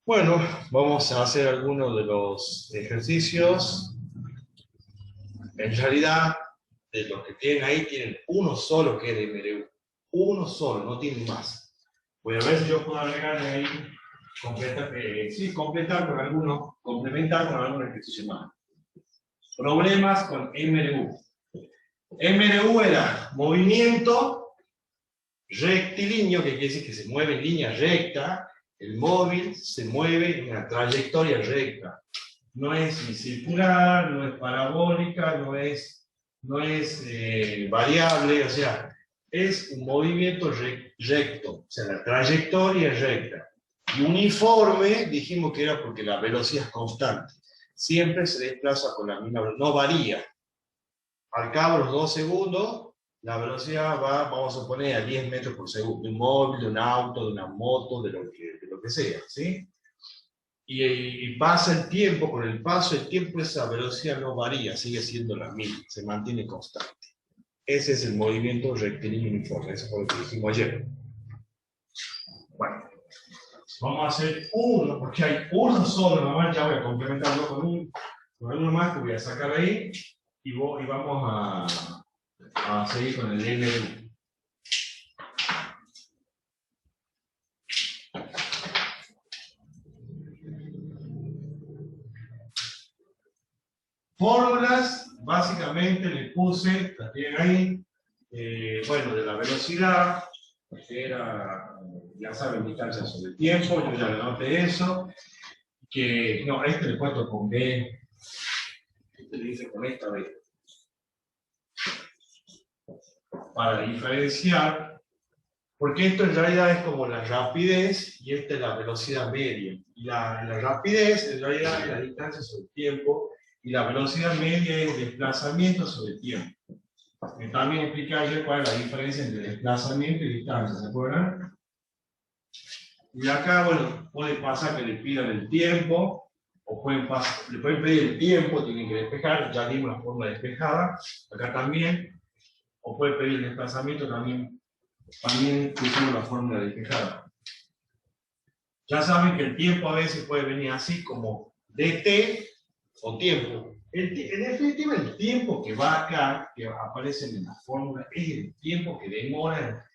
Bueno, vamos a hacer algunos de los ejercicios. En realidad, de los que tienen ahí, tienen uno solo que es de MRU. Uno solo, no tienen más. Voy a ver si yo puedo agregarle ahí, complementar con algunos ejercicios más. Problemas con MRU. MRU era movimiento rectilíneo, que quiere decir que se mueve en línea recta. El móvil se mueve en una trayectoria recta. No es ni circular, no es parabólica, no es variable, o sea, es un movimiento recto, o sea, la trayectoria es recta. Y uniforme, dijimos que era porque la velocidad es constante. Siempre se desplaza con la misma velocidad, no varía. Al cabo de los 2 segundos, la velocidad va, vamos a poner, a 10 metros por segundo, de un móvil, de un auto, de una moto, de lo que sea, ¿sí? Y pasa el tiempo, con el paso del tiempo esa velocidad no varía, sigue siendo la misma, se mantiene constante. Ese es el movimiento rectilíneo uniforme, eso fue lo que dijimos ayer. Bueno, vamos a hacer uno, porque hay uno solo, nomás ya voy a complementarlo con uno más que voy a sacar ahí, y vamos a seguir con el MRU. Fórmulas, básicamente le puse, las tienen ahí, bueno, de la velocidad, que era, ya saben, distancia sobre el tiempo, yo ya le anoté eso, que, no, le he puesto con B, le dice con esta B. Para diferenciar, porque esto en realidad es como la rapidez, y esta es la velocidad media. Y la rapidez en realidad es la distancia sobre el tiempo, y la velocidad media es el desplazamiento sobre el tiempo. También expliqué ayer cuál es la diferencia entre desplazamiento y distancia, ¿se acuerdan? Y acá, bueno, puede pasar que le pidan el tiempo, o le pueden pedir el tiempo, tienen que despejar, ya dimos la forma despejada, acá también, o puede pedir el desplazamiento también usando la fórmula despejada. Ya saben que el tiempo a veces puede venir así como dt o tiempo. En definitiva, el tiempo que va acá, que aparece en la fórmula, es el tiempo que demora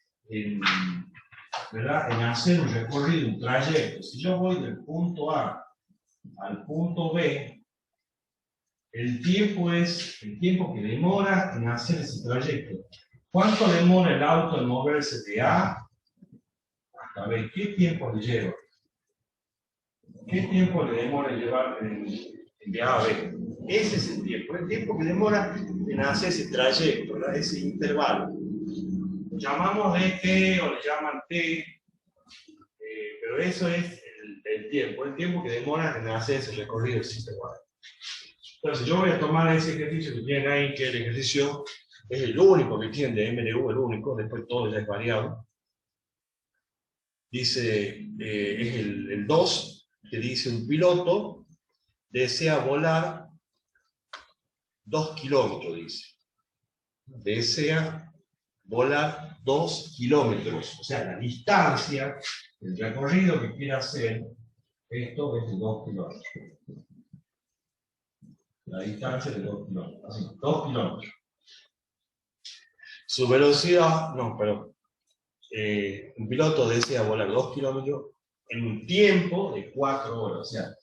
¿verdad?, en hacer un recorrido, un trayecto. Si yo voy del punto A al punto B, el tiempo es el tiempo que demora en hacer ese trayecto. ¿Cuánto demora el auto en moverse de A hasta B? ¿Qué tiempo le lleva? ¿Qué tiempo le demora en llevar de A a B? Ese es el tiempo que demora en hacer ese trayecto, ¿verdad?, ese intervalo. Lo llamamos dt o le llaman t, pero eso es el tiempo que demora en hacer ese recorrido del sistema. Entonces yo voy a tomar ese ejercicio que tienen ahí, que el ejercicio es el único que tienen de MRU, el único, después todo ya es variado. Dice, es el 2, que dice un piloto desea volar 2 kilómetros, dice. Desea volar 2 kilómetros. O sea, la distancia, el recorrido que quiere hacer, esto es de 2 kilómetros. La distancia de 2 kilómetros. Así, 2 kilómetros. Su velocidad, no, pero un piloto desea volar 2 kilómetros en un tiempo de 4 horas. O sea,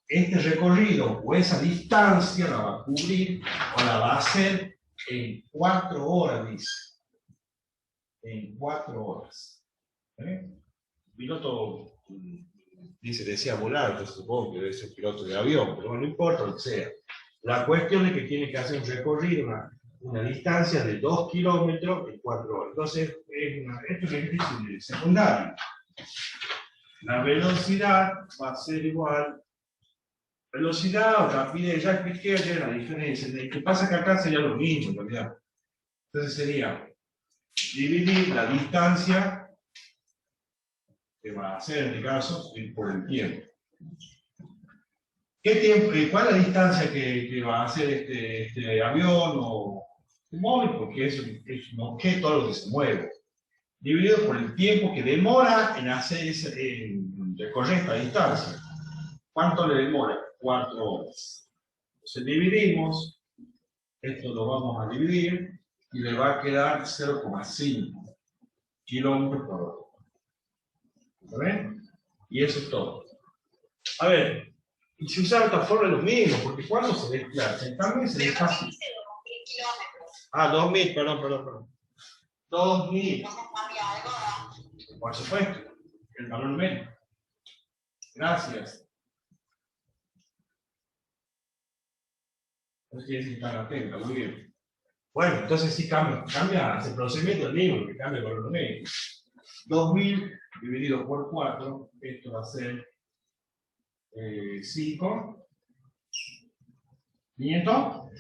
este recorrido o esa distancia la va a cubrir o la va a hacer en 4 horas, dice. En 4 horas. El piloto desea volar, entonces supongo que debe ser piloto de avión, pero no importa lo que sea. La cuestión es que tiene que hacer un recorrido, una distancia de 2 kilómetros en 4 horas. Entonces, esto es un ejercicio secundario. La velocidad va a ser igual. Velocidad o rapidez, ya expliqué ayer la diferencia. Lo que pasa que acá sería lo mismo en realidad. Entonces sería dividir la distancia que va a ser en este caso por el tiempo. ¿Qué tiempo, cuál es la distancia que va a hacer este avión o este móvil? Porque es un objeto, algo que se mueve. dividido por el tiempo que demora en hacer en recorrer esta distancia. ¿Cuánto le demora? 4 horas. Entonces dividimos, esto lo vamos a dividir, y le va a quedar 0,5 kilómetros por hora. ¿Está bien? Y eso es todo. A ver, y si usaba esta forma es lo mismo, porque cuando se desplaza, también se desplaza. Ah, 2000, perdón. 2000. Por supuesto, el valor menos. Gracias. Entonces quiere decir que están atentos, muy bien. Bueno, entonces sí cambia, el procedimiento es el mismo, que cambia el valor medio. 2000 dividido por 4, esto va a ser 5. 500.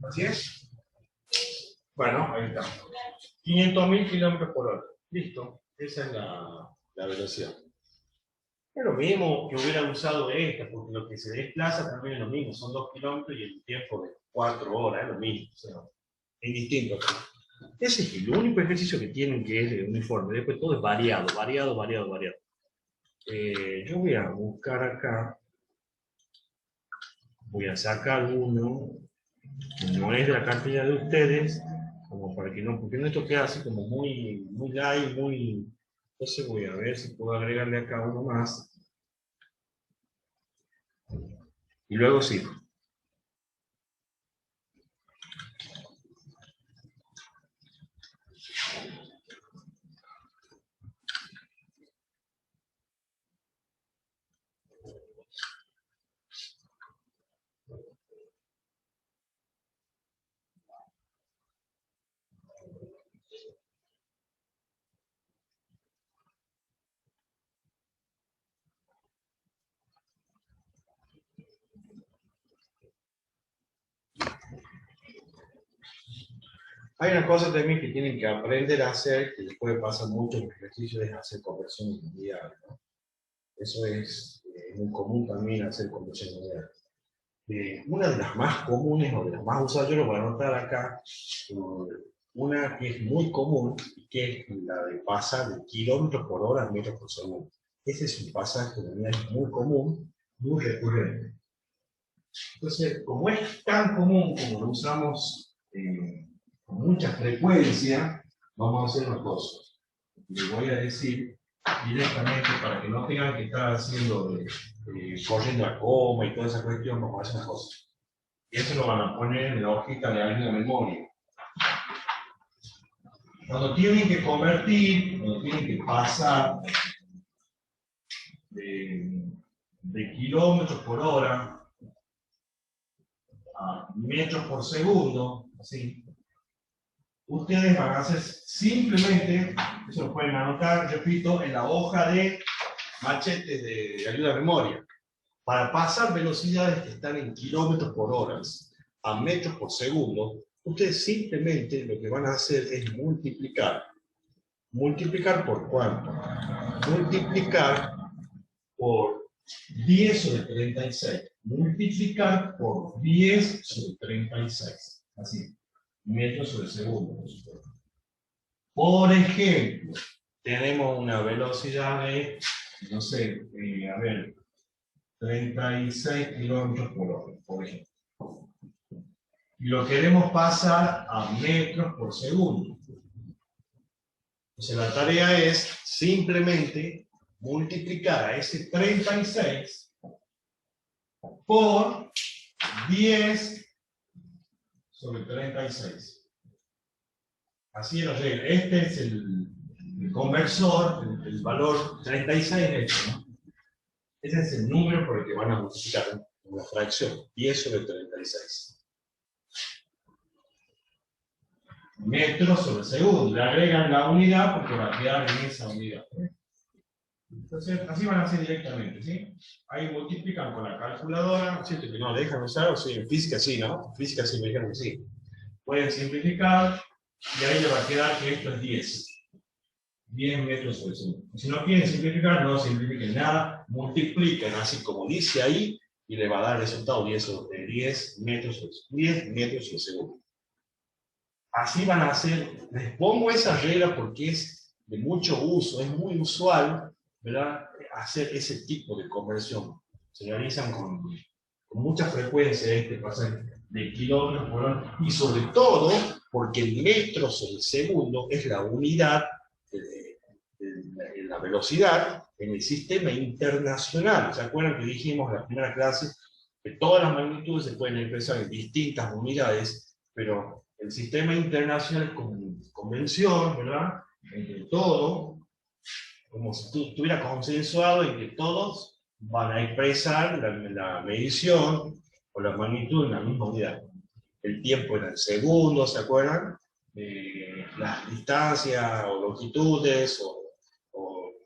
¿Así es? Bueno, ahí está. 500.000 kilómetros por hora. Listo. Esa es la velocidad. Es lo mismo que hubieran usado esta, porque lo que se desplaza también es lo mismo. Son 2 kilómetros y el tiempo de 4 horas, es lo mismo. O sea, es distinto. Ese es el único ejercicio que tienen, que es uniforme. Después todo es variado. Yo voy a buscar acá. Voy a sacar uno que no es de la cartilla de ustedes, como para que no, porque no esto queda así como muy light, muy... Entonces voy a ver si puedo agregarle acá uno más. Y luego sigo. Hay una cosa también que tienen que aprender a hacer, que les puede pasar mucho en los ejercicios, es hacer conversiones mundiales, ¿no? Eso es muy común también, hacer conversiones mundiales. Una de las más comunes, o de las más usadas, yo lo voy a anotar acá, una que es muy común, que es la de pasar de kilómetros por hora a metros por segundo. Ese es un pasaje muy común, muy recurrente. Entonces, como es tan común, como lo usamos con mucha frecuencia, vamos a hacer una cosa. Les voy a decir directamente, para que no tengan que estar haciendo corriendo a coma y toda esa cuestión, vamos a hacer una cosa. Y eso lo van a poner en la hojita de alguien de memoria. Cuando tienen que convertir, cuando tienen que pasar de kilómetros por hora a metros por segundo, así, ustedes van a hacer simplemente, eso lo pueden anotar, repito, en la hoja de machetes de ayuda a memoria. Para pasar velocidades que están en kilómetros por hora a metros por segundo, ustedes simplemente lo que van a hacer es multiplicar. ¿Multiplicar por cuánto? Multiplicar por 10 sobre 36. Multiplicar por 10 sobre 36. Así. Metros sobre segundo, por supuesto. Por ejemplo, tenemos una velocidad de, no sé, 36 kilómetros por hora, por ejemplo. Y lo queremos pasar a metros por segundo. Entonces la tarea es simplemente multiplicar a ese 36 por 10 sobre 36. Así es la regla. Este es el conversor, el valor 36 de hecho, ¿no? Ese es el número por el que van a multiplicar una fracción, 10 sobre 36. Metros sobre segundo. Le agregan la unidad porque va a quedar en esa unidad. Entonces, así van a hacer directamente, ¿sí? Ahí multiplican con la calculadora. ¿Cierto que no dejan usar? O sí, en física sí, ¿no? En física sí me dijeron que sí. Pueden simplificar y ahí le va a quedar que esto es 10. 10 metros sobre segundo. Si no quieren simplificar, no simplifiquen nada. Multipliquen así como dice ahí y le va a dar el resultado 10 metros sobre segundo. así van a hacer, les pongo esa regla porque es de mucho uso, es muy usual, ¿verdad?, hacer ese tipo de conversión. Se realizan con mucha frecuencia pasaje de kilómetros por hora, y sobre todo porque el metro sobre segundo es la unidad de la velocidad en el sistema internacional. ¿Se acuerdan que dijimos en la primera clase que todas las magnitudes se pueden expresar en distintas unidades, pero el sistema internacional es como convención, ¿verdad?, entre todo, como si estuviera consensuado en que todos van a expresar la medición o la magnitud en la misma unidad. El tiempo era en segundos, ¿se acuerdan? Las distancias o longitudes o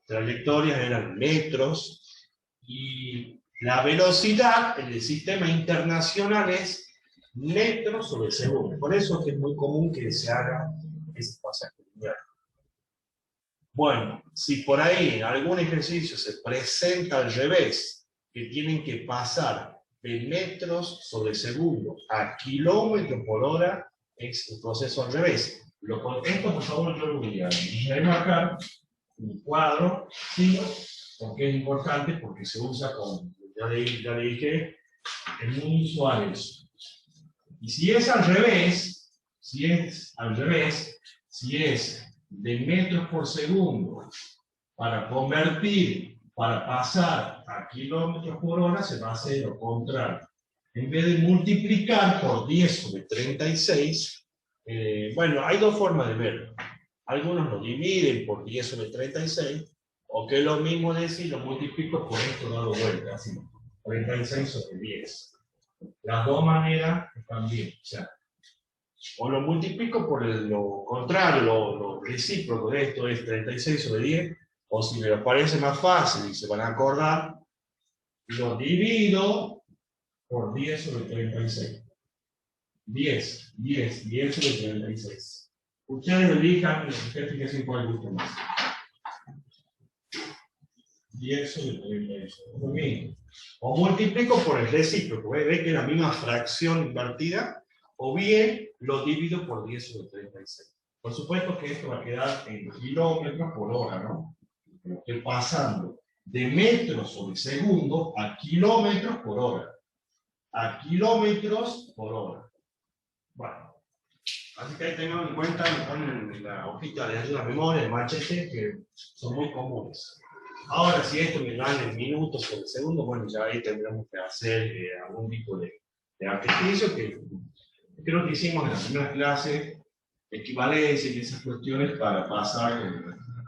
trayectorias eran metros, y la velocidad en el sistema internacional es metros sobre segundo. Por eso es que es muy común que se haga ese pasaje lineal. Bueno, si por ahí en algún ejercicio se presenta al revés, que tienen que pasar de metros sobre segundo a kilómetros por hora, es un proceso al revés. Esto, por favor, yo lo voy a marcar un cuadro, ¿sí? Porque es importante, porque se usa con, ya le dije, es muy usual eso. Y si es al revés, si es de metros por segundo para convertir, para pasar a kilómetros por hora, se va a hacer lo contrario. En vez de multiplicar por 10 sobre 36, bueno, hay dos formas de verlo. Algunos lo dividen por 10 sobre 36, o que es lo mismo decir, lo multiplico por esto dado vuelta, así, 36 sobre 10. Las dos maneras están bien. O sea, o lo multiplico por lo contrario, lo recíproco de esto es 36 sobre 10, o si me lo parece más fácil y se van a acordar, lo divido por 10 sobre 36. 10 sobre 36. Ustedes elijan, fíjense cuál gusta más. 10 sobre 36. O multiplico por el recíproco, ¿ves que es la misma fracción invertida? O bien lo divido por 10 sobre 36. Por supuesto que esto va a quedar en kilómetros por hora, ¿no? Estoy pasando de metros sobre segundo a kilómetros por hora. A kilómetros por hora. Bueno, así que ahí tengan en cuenta en la hojita de ayuda a memoria, el machete, que son muy comunes. Ahora, si esto me dan en minutos sobre segundo, bueno, ya ahí tendremos que hacer algún tipo de ejercicio que creo que hicimos en la primera clase, equivalencia y esas cuestiones para pasar.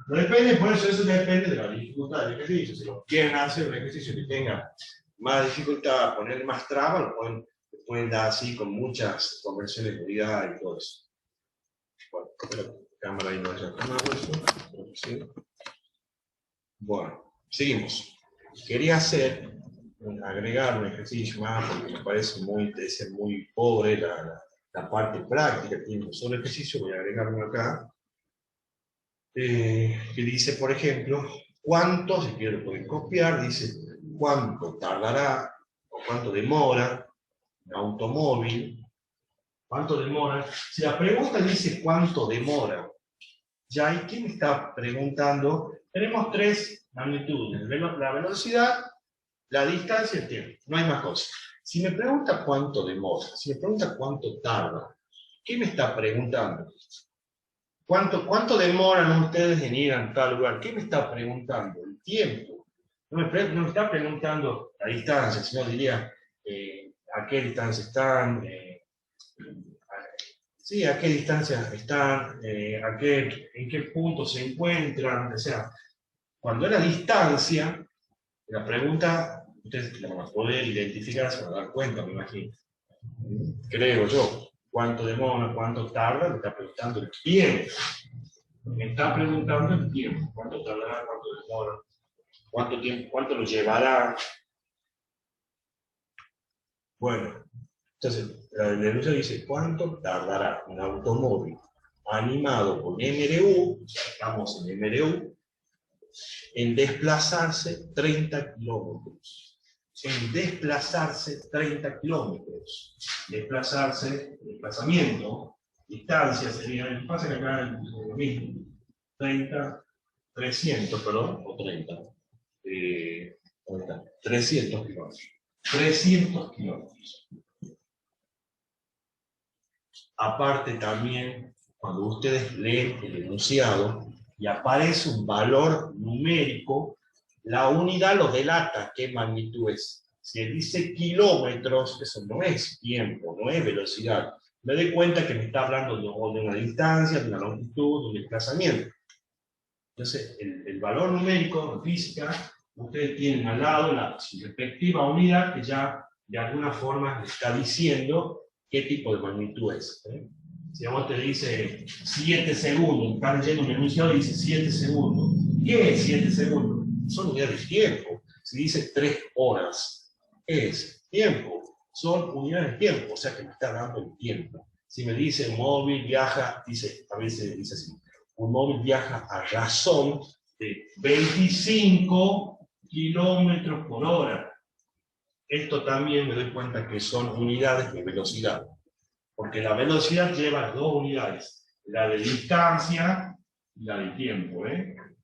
No depende, por eso depende de la dificultad del ejercicio. Si lo quieren hacer un ejercicio que tenga más dificultad, poner más trabas, lo pueden dar así con muchas conversiones de unidad y todo eso. Bueno, la cámara ahí no haya tomado eso. Bueno, seguimos. Quería agregar un ejercicio más porque me parece muy pobre la parte práctica que tiene un solo ejercicio. Voy a agregar uno acá que dice, por ejemplo, cuánto, si quieren lo pueden copiar, dice cuánto tardará o cuánto demora un automóvil, cuánto demora. Si la pregunta dice cuánto demora, ya hay quien está preguntando. Tenemos tres magnitudes: la velocidad, la distancia y el tiempo. No hay más cosas. Si me pregunta cuánto demora, si me pregunta cuánto tarda, ¿qué me está preguntando? ¿Cuánto demoran ustedes en ir a tal lugar? ¿Qué me está preguntando? El tiempo. No me está preguntando la distancia, sino diría a qué distancia están, sí, a qué distancia están, en qué punto se encuentran. O sea, cuando es la distancia, la pregunta, ustedes la van a poder identificar, se van a dar cuenta, me imagino. Creo yo. ¿Cuánto demora? ¿Cuánto tarda? Me está preguntando el tiempo. Me está preguntando el tiempo. ¿Cuánto tardará? ¿Cuánto demora? ¿Cuánto tiempo? ¿Cuánto lo llevará? Bueno, entonces, la denuncia dice, ¿cuánto tardará un automóvil animado con MRU, estamos en MRU, en desplazarse 30 kilómetros? En desplazarse 30 kilómetros. Desplazamiento, distancia sería, pasa que acá es lo mismo, 300, perdón, o 30. ¿Dónde está? 300 kilómetros. 300 kilómetros. Aparte también, cuando ustedes leen el enunciado y aparece un valor numérico, la unidad lo delata qué magnitud es. Si dice kilómetros, eso no es tiempo, no es velocidad. Me doy cuenta que me está hablando de una distancia, de una longitud, de un desplazamiento. Entonces, el valor numérico en física, ustedes tienen al lado su respectiva unidad que ya de alguna forma le está diciendo qué tipo de magnitud es. Si a vos te dice 7 segundos, estás leyendo un enunciado y dice 7 segundos. ¿Qué es 7 segundos? Son unidades de tiempo. Si dice 3 horas, es tiempo. Son unidades de tiempo, o sea que me está dando el tiempo. Si me dice un móvil viaja, a veces dice así, un móvil viaja a razón de 25 kilómetros por hora. Esto también me doy cuenta que son unidades de velocidad, porque la velocidad lleva 2 unidades, la de distancia y la de tiempo.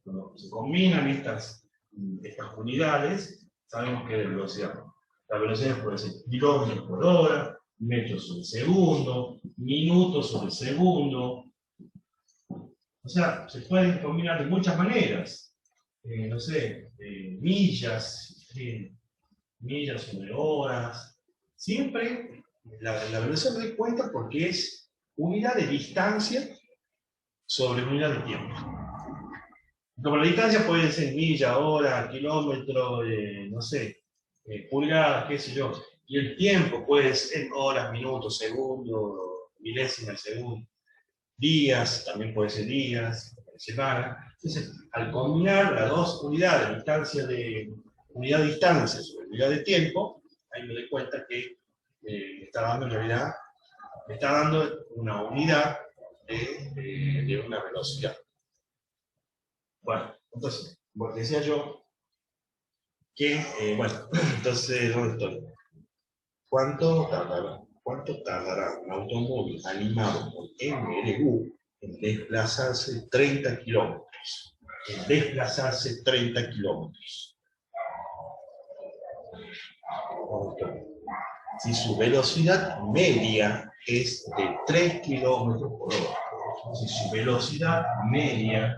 Cuando se combinan estas unidades, sabemos que es de velocidad. La velocidad puede ser kilómetros por hora, metros sobre segundo, minutos sobre segundo. O sea, se pueden combinar de muchas maneras. No sé, millas sobre horas. Siempre la velocidad me doy cuenta porque es unidad de distancia sobre unidad de tiempo. Como la distancia puede ser milla, hora, kilómetro, no sé, pulgadas, qué sé yo. Y el tiempo puede ser horas, minutos, segundos, milésimas de segundo. Días, también puede ser días, semana. Entonces, al combinar las dos unidades, unidad de distancia sobre unidad de tiempo, ahí me doy cuenta que me está dando en realidad, me está dando una unidad de una velocidad. Bueno, entonces, como decía yo, que, bueno, entonces, ¿dónde estoy? ¿Cuánto tardará un automóvil animado con MLU en desplazarse 30 kilómetros? En desplazarse 30 kilómetros. Si su velocidad media es de 3 kilómetros por hora, si su velocidad media,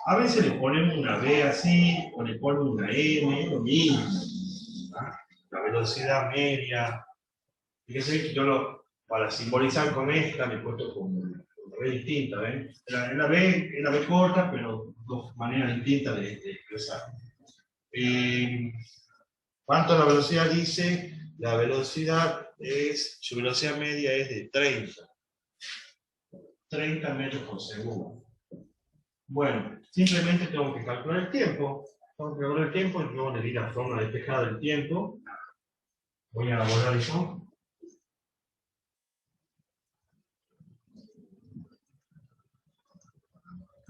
a veces le ponemos una B así, o le ponemos una M, lo mismo. La velocidad media. Fíjense que yo para simbolizar con esta le he puesto como una B distinta, ¿ven? La B corta, pero dos maneras distintas de expresar. ¿Cuánto la velocidad dice? La velocidad su velocidad media es de 30 metros por segundo. Bueno, simplemente tengo que calcular el tiempo. Tengo que calcular el tiempo, y luego le di la forma despejada del tiempo. Voy a borrar eso.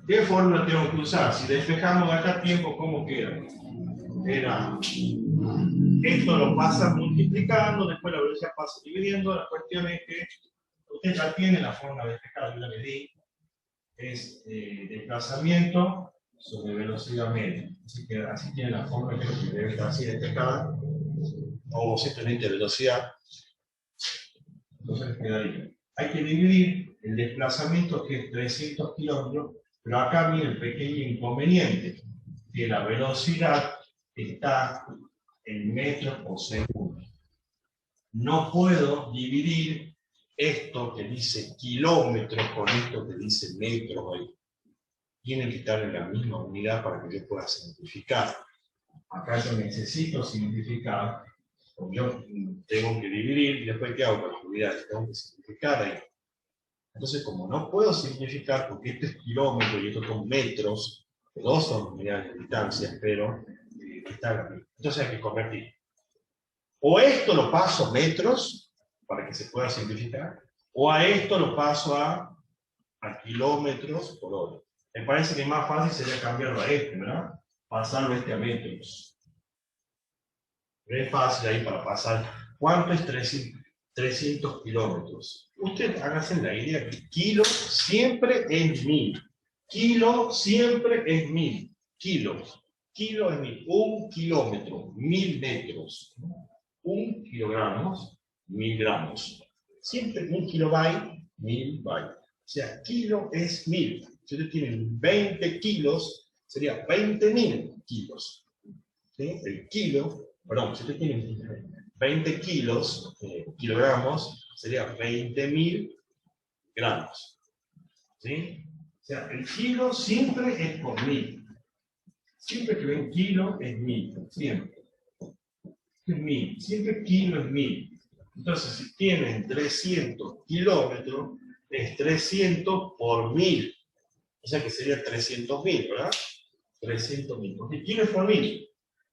¿Qué fórmula tengo que usar? Si despejamos acá tiempo, ¿cómo queda? Esto lo pasa multiplicando, después la velocidad pasa dividiendo. La cuestión es que usted ya tiene la forma despejada, yo la le di. Es desplazamiento sobre velocidad media. Así que así tiene la forma que debe estar así despejada. O simplemente velocidad. Entonces queda ahí. Hay que dividir el desplazamiento, que es 300 kilómetros, pero acá viene el pequeño inconveniente, que la velocidad está en metros por segundo. No puedo dividir esto que dice kilómetros con esto que dice metros ahí. Tienen que estar en la misma unidad para que yo pueda simplificar. Acá yo necesito simplificar, porque yo tengo que dividir y después ¿qué hago con las unidades? Tengo que simplificar ahí. Entonces, como no puedo simplificar, porque este es kilómetro y estos son metros, los dos son unidades de distancia, pero entonces hay que convertir. O esto lo paso a metros, para que se pueda simplificar, o a esto lo paso a kilómetros por hora. Me parece que más fácil sería cambiarlo a este, ¿verdad? Pasarlo a metros. Es fácil ahí para pasar. ¿Cuánto es 300? 300 kilómetros. Usted hágase la idea que kilo siempre es 1000. Kilo siempre es 1000. Kilo es 1000. 1 kilómetro, 1000 metros. 1 kilogramos, 1000 gramos. Siempre 1 kilobyte, 1000 bytes. O sea, kilo es 1000. Si usted tiene 20 kilos, sería 20.000 kilos. ¿Sí? El kilo, perdón, si usted tiene 20 kilos, kilogramos, sería 20.000 gramos. ¿Sí? O sea, el kilo siempre es por 1000. Siempre que ven kilo es 1000. Siempre. Es 1000. Siempre kilo es 1000. Entonces, si tienen 300 kilómetros, es 300 por 1000. O sea que sería 300.000, ¿verdad? 300.000. Porque kilo es por 1000.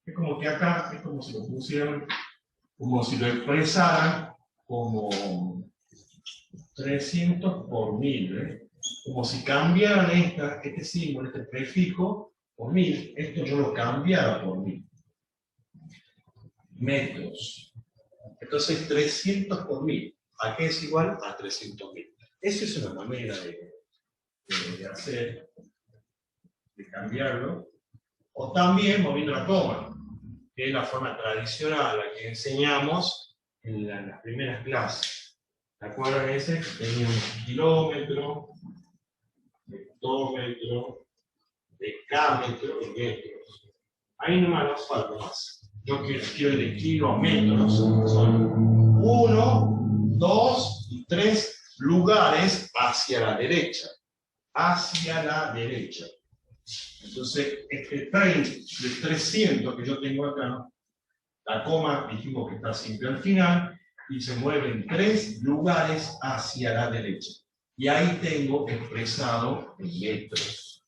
Es como que acá, es como si lo pusieran, como si lo expresaran como 300 por 1000, ¿eh? Como si cambiaran este símbolo, este prefijo, por 1000. Esto yo lo cambiara por 1000. Metros. Entonces 300 por 1000. ¿A qué es igual? A 300.000. Esa es una manera de hacer, de cambiarlo. O también moviendo la coma, que es la forma tradicional, la que enseñamos en las primeras clases. ¿Se acuerdan ese? Teníamos kilómetro, hectómetro, decámetro y metros. Ahí nomás nos falta más. Yo quiero el de kilómetros, son 1, 2 y 3 lugares hacia la derecha. Hacia la derecha. Entonces, este 300 que yo tengo acá, la coma dijimos que está siempre al final, y se mueven 3 lugares hacia la derecha. Y ahí tengo expresado en metros.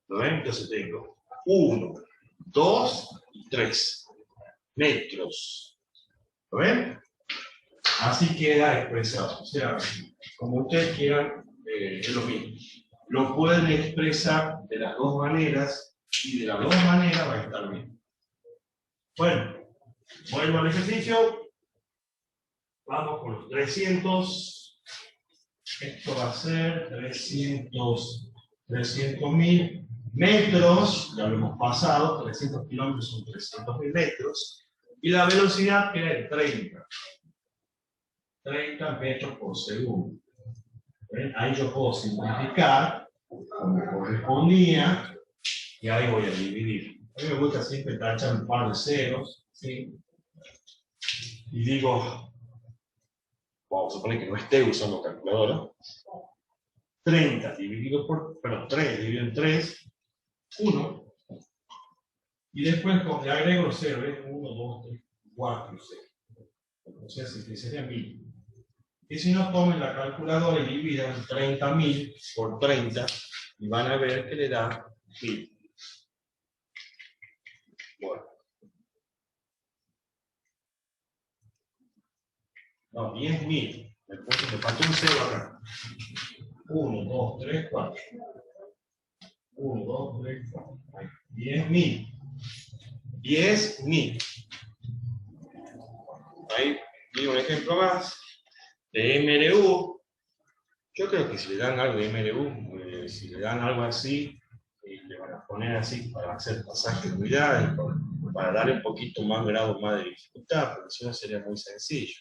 ¿Lo ven? Entonces tengo 1, 2 y 3 metros. ¿Lo ven? Así queda expresado. O sea, como ustedes quieran, es lo mismo. Lo pueden expresar de las dos maneras, y de las dos maneras va a estar bien. Bueno, vuelvo al ejercicio. Vamos con los 300. Esto va a ser 300.000 metros. Ya lo hemos pasado. 300 kilómetros son 300.000 metros. Y la velocidad queda en 30 metros por segundo. Ahí yo puedo simplificar como correspondía y ahí voy a dividir. A mí me gusta siempre tachar un par de ceros, ¿sí? Y digo, vamos a suponer que no esté usando calculadora. 30 dividido por, perdón, 3 dividido en 3, 1. Y después le agrego los ceros, ¿ves? 1, 2, 3, 4 y 6. O sea, sería 1000. Y si no, tomen la calculadora y dividan 30.000 por 30 y van a ver que le da 1000. Bueno. No, 10.000. Me faltó un 0 acá. 1, 2, 3, 4. 1, 2, 3, 4. 10.000. 10.000. Ahí digo un ejemplo más. De MLU, yo creo que si le dan algo de MLU, si le dan algo así, le van a poner así para hacer pasaje de unidades, para darle un poquito más grado, más de dificultad, porque si no sería muy sencillo.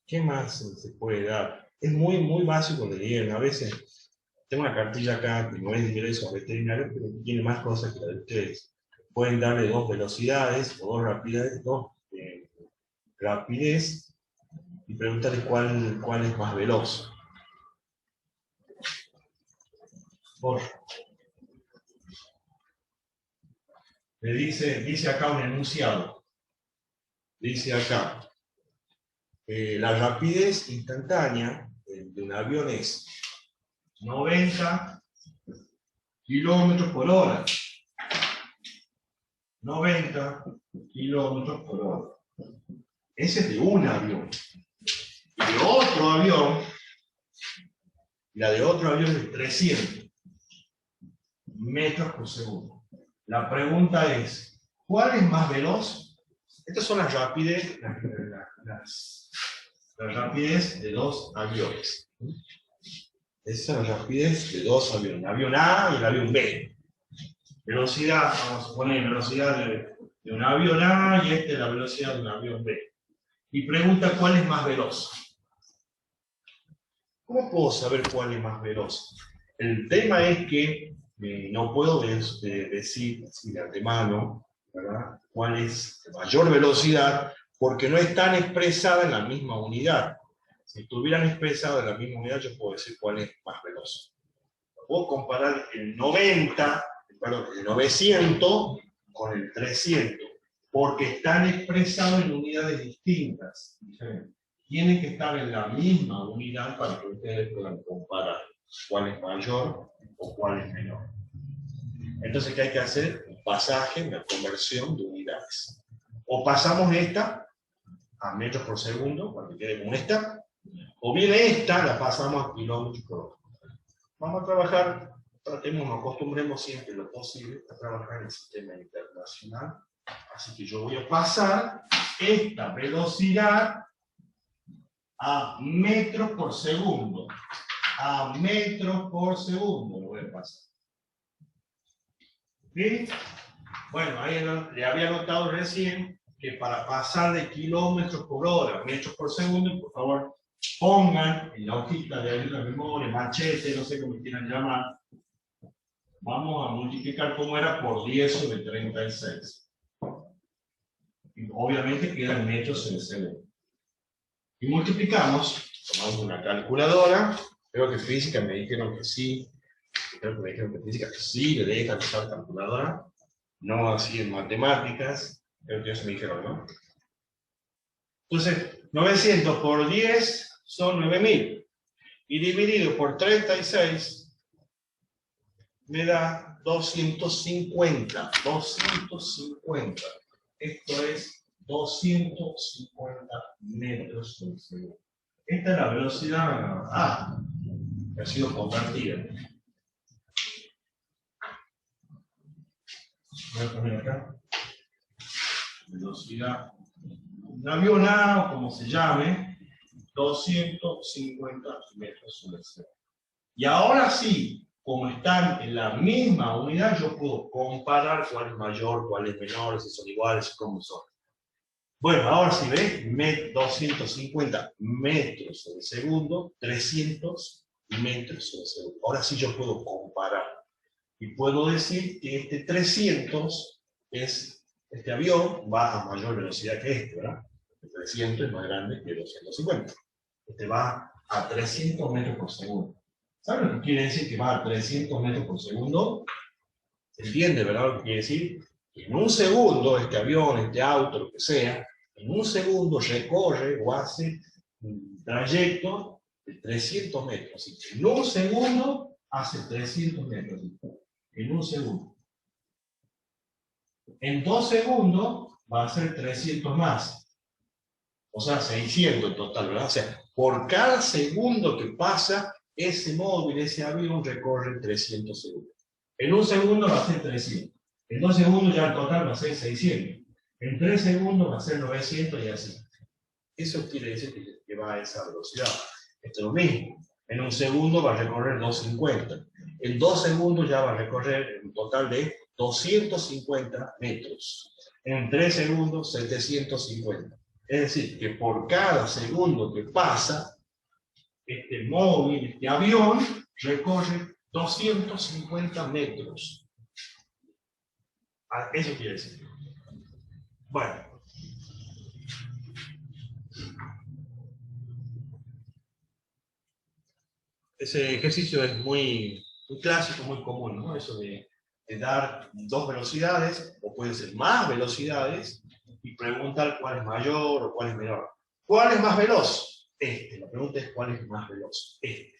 ¿Qué más se puede dar? Es muy, muy básico de leer. A veces tengo una cartilla acá que no es de ingresos veterinarios, pero tiene más cosas que la de ustedes. Pueden darle 2 velocidades o 2 rapidez y preguntarle cuál es más veloz. Le dice acá un enunciado. Dice acá, la rapidez instantánea de un avión es 90 kilómetros por hora. 90 kilómetros por hora. Ese es de un avión. Y de otro avión, la de otro avión es de 300 metros por segundo. La pregunta es, ¿cuál es más veloz? Estas son las rapidez, la rapidez de dos aviones. Esa es la rapidez de dos aviones, el avión A y el avión B. Velocidad, vamos a poner velocidad de un avión A y esta es la velocidad de un avión B. Y pregunta cuál es más veloz. ¿Cómo puedo saber cuál es más veloz? El tema es que no puedo decir así de antemano, ¿verdad?, cuál es la mayor velocidad, porque no están expresadas en la misma unidad. Si estuvieran expresadas en la misma unidad, yo puedo decir cuál es más veloz. Puedo comparar el 900 con el 300, porque están expresados en unidades distintas, diferentes. Tienen que estar en la misma unidad para que ustedes puedan comparar cuál es mayor o cuál es menor. Entonces, ¿qué hay que hacer? Un pasaje, una conversión de unidades. O pasamos esta a metros por segundo, para que quede como esta, o bien esta la pasamos a kilómetros por hora. Vamos a trabajar, nos acostumbremos siempre lo posible a trabajar en el sistema internacional. Así que yo voy a pasar esta velocidad a metros por segundo. A metros por segundo lo voy a pasar. ¿Sí? Bueno, ahí le había notado recién que para pasar de kilómetros por hora a metros por segundo, por favor, pongan en la hojita de ayuda de memoria, machete, no sé cómo quieran llamar, vamos a multiplicar como era por 10 sobre 36. Y obviamente quedan metros en segundo. Y multiplicamos, tomamos una calculadora, creo que física me dijeron que sí, creo que me dijeron que física sí le dejan usar calculadora, no así en matemáticas, creo que eso me dijeron, ¿no? Entonces, 900 por 10 son 9000, y dividido por 36 me da 250, 250. Esto es 250 metros por segundo. Esta es la velocidad A, que ha sido compartida. Voy a poner acá. Velocidad. Un avión A, o como se llame, 250 metros sobre segundo. Y ahora sí, como están en la misma unidad, yo puedo comparar cuál es mayor, cuál es menor, si son iguales, cómo son. Bueno, ahora sí, ¿ves? 250 metros sobre segundo, 300 metros sobre segundo. Ahora sí yo puedo comparar. Y puedo decir que este 300 es, este avión va a mayor velocidad que este, ¿verdad? El 300 es más grande que 250. Este va a 300 metros por segundo. ¿Saben lo que quiere decir que va a 300 metros por segundo? ¿Se entiende, verdad, lo que quiere decir? Que en un segundo, este avión, este auto, lo que sea, en un segundo recorre o hace un trayecto de 300 metros. Así que en un segundo hace 300 metros. En un segundo. En 2 segundos va a ser 300 más. O sea, 600 en total, ¿verdad? O sea, por cada segundo que pasa, ese móvil, ese avión recorre 300 segundos. En un segundo va a ser 300. En 2 segundos ya el total va a ser 600. En 3 segundos va a ser 900 y así. Eso quiere decir que va a esa velocidad. Esto es lo mismo. En un segundo va a recorrer 250. En 2 segundos ya va a recorrer un total de 250 metros. En 3 segundos, 750. Es decir, que por cada segundo que pasa, este móvil, este avión, recorre 250 metros. Eso quiere decir. Bueno. Ese ejercicio es muy clásico, muy común, ¿no? Eso de dar dos velocidades, o pueden ser más velocidades, y preguntar cuál es mayor o cuál es menor. ¿Cuál es más veloz? Este. La pregunta es cuál es más veloz. Este,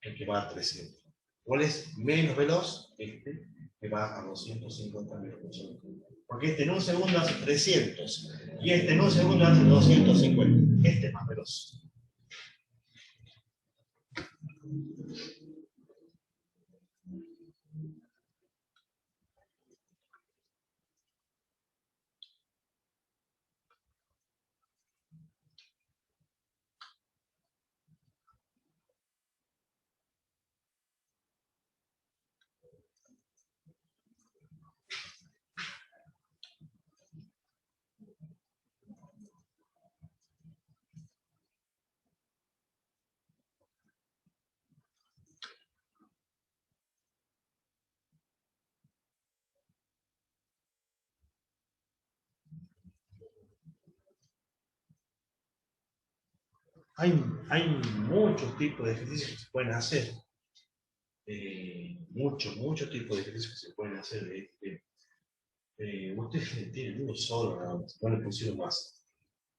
el que va a 300. ¿Cuál es menos veloz? Este, que va a 250 metros por segundo. Porque este en un segundo hace 300, y este en un segundo hace 250. Este es más veloz. hay muchos tipos de ejercicios que se pueden hacer. Muchos tipos de ejercicios que se pueden hacer. Ustedes tienen uno solo, no le pusieron más.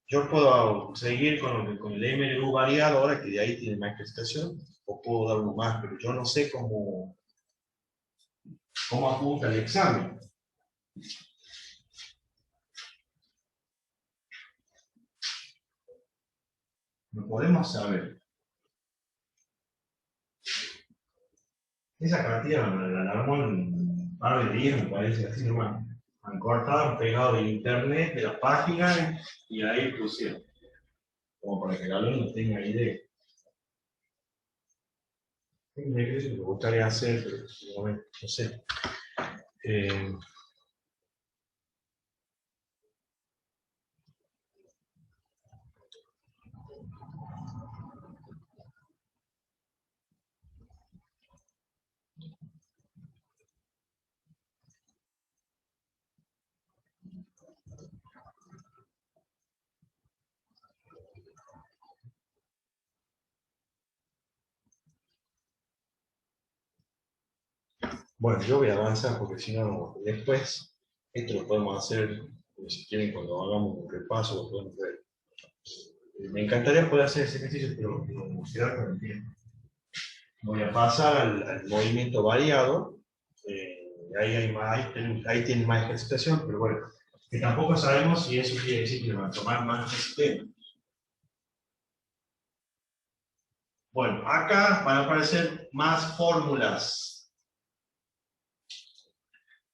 Yo puedo seguir con el MLU variado ahora que de ahí tiene más ejercitación, o puedo dar uno más, pero yo no sé cómo apunta el examen. No podemos saber. Esa cartilla la armó en un par de días, me parece, así nomás. Han cortado, han pegado de internet, de la página, y ahí pusieron. Como para que el alumno tenga idea. Un ejercicio que me gustaría hacer, pero no sé. Bueno, yo voy a avanzar porque si no, después, esto lo podemos hacer, si quieren, cuando hagamos un repaso, lo podemos ver. Me encantaría poder hacer ese ejercicio, pero no quedar con el tiempo. Voy a pasar al movimiento variado. Ahí tienen más ejercitación, pero bueno, que tampoco sabemos si eso quiere decir que van a tomar más sistema. Bueno, acá van a aparecer más fórmulas.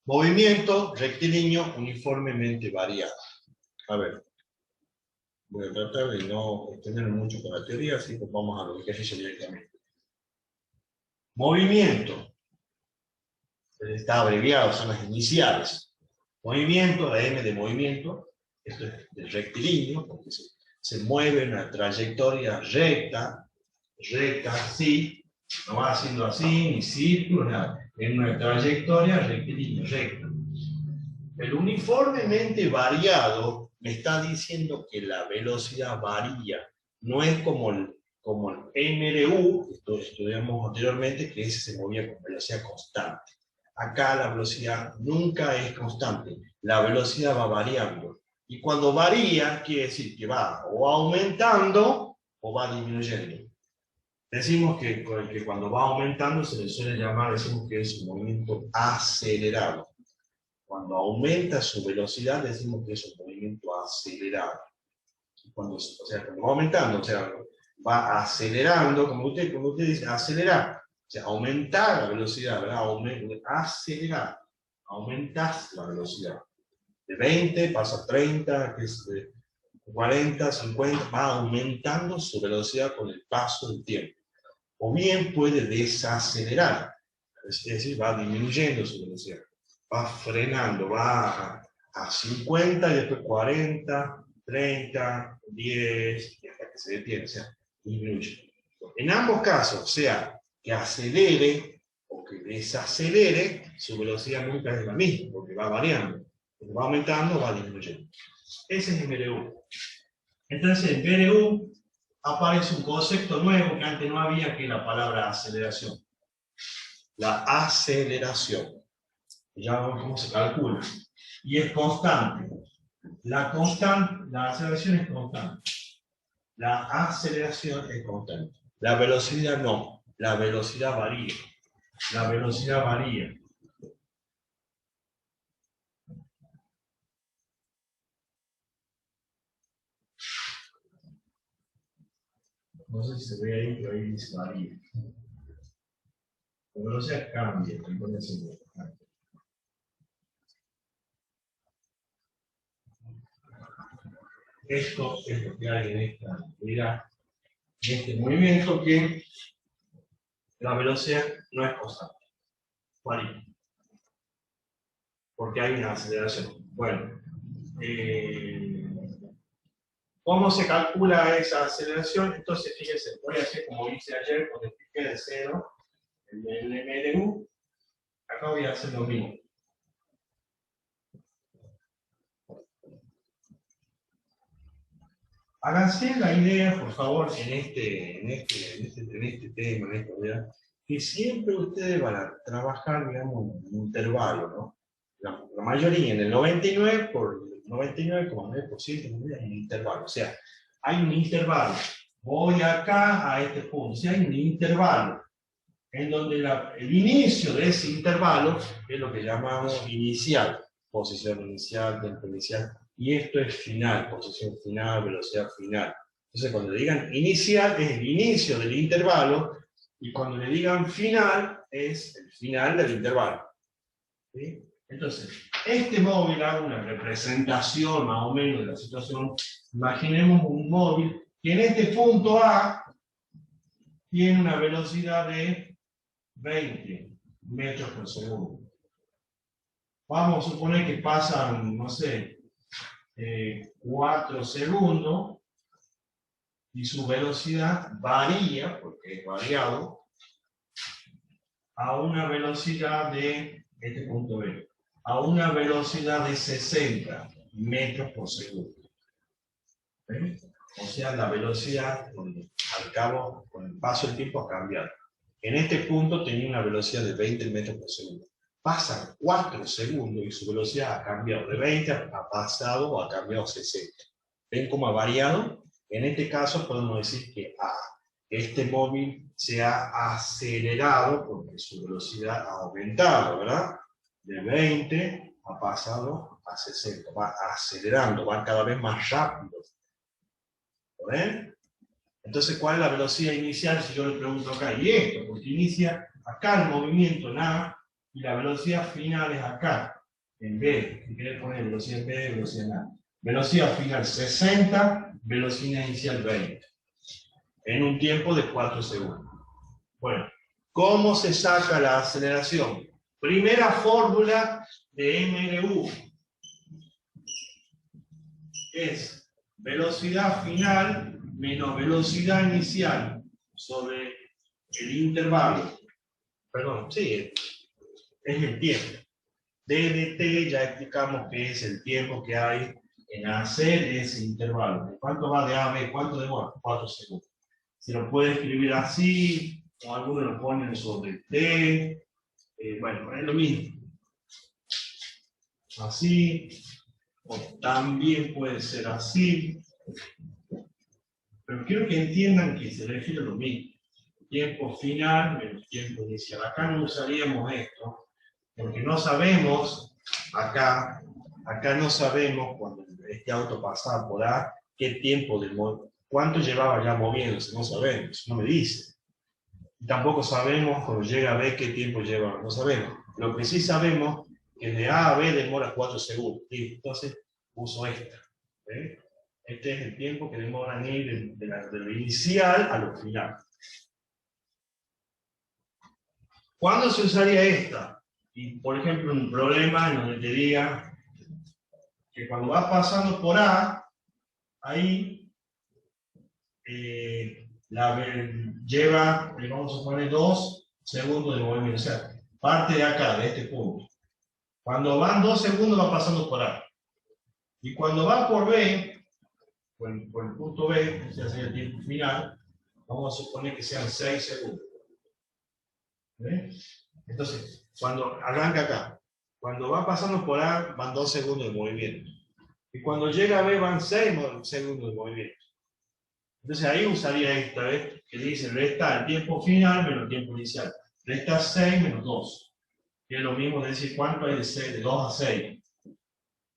Movimiento rectilíneo uniformemente variado. A ver, voy a tratar de no extenderme mucho con la teoría, así que vamos a los ejercicios directamente. Movimiento. Está abreviado, son las iniciales. Movimiento, la M de movimiento, esto es del rectilíneo, porque se mueve en una trayectoria recta, así, no va haciendo así, ni círculo, nada. En una trayectoria rectilínea, recta. El uniformemente variado me está diciendo que la velocidad varía. No es como el MLU, que estudiamos anteriormente, que ese se movía con velocidad constante. Acá la velocidad nunca es constante, la velocidad va variando. Y cuando varía, quiere decir que va o aumentando o va disminuyendo. Decimos que cuando va aumentando se le suele llamar, decimos que es un movimiento acelerado. Cuando aumenta su velocidad, decimos que es un movimiento acelerado. Cuando va aumentando, o sea, va acelerando, como usted dice, acelerar. O sea, aumentar la velocidad, ¿verdad? Acelerar. Aumentas la velocidad. De 20 pasa a 30, que es de 40, 50, va aumentando su velocidad con el paso del tiempo. O bien puede desacelerar, es decir, va disminuyendo su velocidad. Va frenando, va a 50 y después 40, 30, 10, y hasta que se detiene, o sea, disminuye. En ambos casos, sea que acelere o que desacelere, su velocidad nunca es la misma, porque va variando. Cuando va aumentando, va disminuyendo. Ese es el MLU. Entonces, en PLU aparece un concepto nuevo que antes no había, que es la palabra aceleración. La aceleración. Ya vemos cómo se calcula. Y es constante. La aceleración es constante. La aceleración es constante. La velocidad no. La velocidad varía. La velocidad varía. No sé si se ve ahí, pero ahí dice varía. La velocidad cambia. Entonces, esto es lo que hay en esta unidad, en este movimiento, que la velocidad no es constante. Varía. Porque hay una aceleración. Bueno, ¿cómo se calcula esa aceleración? Entonces, fíjense, voy a hacer como hice ayer cuando expliqué de cero, el MLU. Acá voy a hacer lo mismo. Háganse la idea, por favor, en este tema, en esta idea, que siempre ustedes van a trabajar, digamos, en un intervalo, ¿no? La mayoría, en el 99,9% en un intervalo. O sea, hay un intervalo. Voy acá a este punto. O sea, hay un intervalo en donde el inicio de ese intervalo es lo que llamamos inicial. Posición inicial, tiempo inicial. Y esto es final, posición final, velocidad final. Entonces, cuando le digan inicial, es el inicio del intervalo, y cuando le digan final, es el final del intervalo. ¿Sí? Entonces, este móvil hago una representación más o menos de la situación. Imaginemos un móvil que en este punto A tiene una velocidad de 20 metros por segundo. Vamos a suponer que pasan, no sé, 4 segundos y su velocidad varía, porque es variado, a una velocidad de, este punto B, a una velocidad de 60 metros por segundo. ¿Ven? O sea, la velocidad, al cabo, con el paso del tiempo, ha cambiado. En este punto tenía una velocidad de 20 metros por segundo. Pasan 4 segundos y su velocidad ha cambiado de 20, ha pasado o ha cambiado a 60. ¿Ven cómo ha variado? En este caso podemos decir que este móvil se ha acelerado porque su velocidad ha aumentado, ¿verdad? De 20 ha pasado a 60. Va acelerando, va cada vez más rápido. ¿Lo ven? Entonces, ¿cuál es la velocidad inicial? Si yo le pregunto acá, y esto, porque inicia acá el movimiento en A, y la velocidad final es acá, en B. Si querés poner velocidad en B, velocidad en A. Velocidad final 60, velocidad inicial 20. En un tiempo de 4 segundos. Bueno, ¿cómo se saca la aceleración? Primera fórmula de MLU es velocidad final menos velocidad inicial sobre el intervalo. Perdón, sí, es el tiempo. DDT ya explicamos que es el tiempo que hay en hacer ese intervalo. ¿Cuánto va de A a B? ¿Cuánto demora? 4 segundos. Se lo puede escribir así, o algunos lo ponen sobre T. Bueno, es lo mismo. Así, o también puede ser así. Pero quiero que entiendan que se refiere a lo mismo. Tiempo final menos tiempo inicial. Acá no usaríamos esto, porque no sabemos, acá no sabemos cuando este auto pasaba por A, qué tiempo demoró, cuánto llevaba ya moviéndose, no sabemos, no me dice. Y tampoco sabemos cuando llega a B qué tiempo lleva, no sabemos. Lo que sí sabemos que de A a B demora 4 segundos. ¿Sí? Entonces uso esta. ¿Sí? Este es el tiempo que demoran ir de lo inicial a lo final. ¿Cuándo se usaría esta? Y, por ejemplo, un problema en donde te diga que cuando vas pasando por A, ahí lleva, vamos a poner 2 segundos de movimiento. O sea, parte de acá, de este punto. Cuando van 2 segundos va pasando por A. Y cuando va por B, por el punto B, o sea, sería el tiempo final, vamos a suponer que sean 6 segundos. ¿Ven? Entonces, cuando arranca acá, cuando va pasando por A, van 2 segundos de movimiento. Y cuando llega a B, van 6 segundos de movimiento. Entonces ahí usaría esta vez, que dice resta el tiempo final menos el tiempo inicial. Resta 6 menos 2. Que es lo mismo de decir cuánto hay de 2 a 6.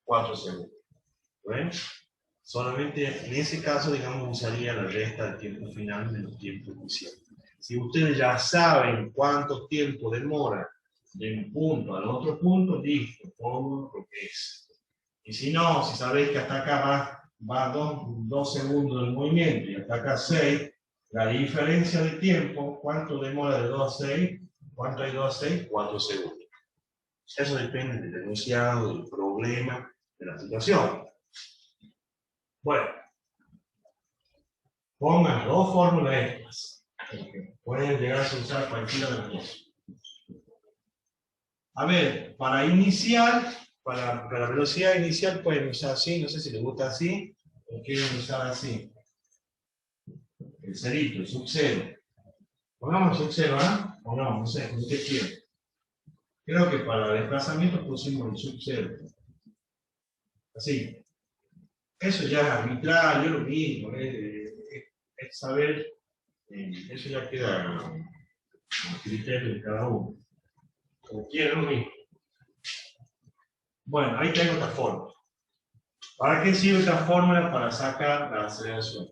4 segundos. ¿Ven? Solamente en ese caso, digamos, usaría la resta del tiempo final menos tiempo inicial. Si ustedes ya saben cuánto tiempo demora de un punto al otro punto, listo, pongo lo que es. Y si no, si sabéis que hasta acá va 2 segundos del movimiento y hasta acá 6, la diferencia de tiempo, ¿cuánto demora de 2 a 6? ¿Cuánto hay 2 a 6? 4 segundos. Eso depende del enunciado, del problema, de la situación. Bueno, pongan las 2 fórmulas estas. Pueden llegar a usar cualquiera de las 2. A ver, para inicial, para la velocidad inicial pueden usar así, no sé si les gusta así, lo quieren usar así. El cerito, el sub-0. Pongamos el sub-0, ¿ah? O no sé, como usted quiere. Creo que para desplazamiento pusimos el sub-0. Así. Eso ya es arbitrario, lo mismo, es saber, eso ya queda a criterio de cada uno. Como quieran, lo mismo. Bueno, ahí tengo esta fórmula. ¿Para qué sirve esta fórmula? Para sacar la aceleración.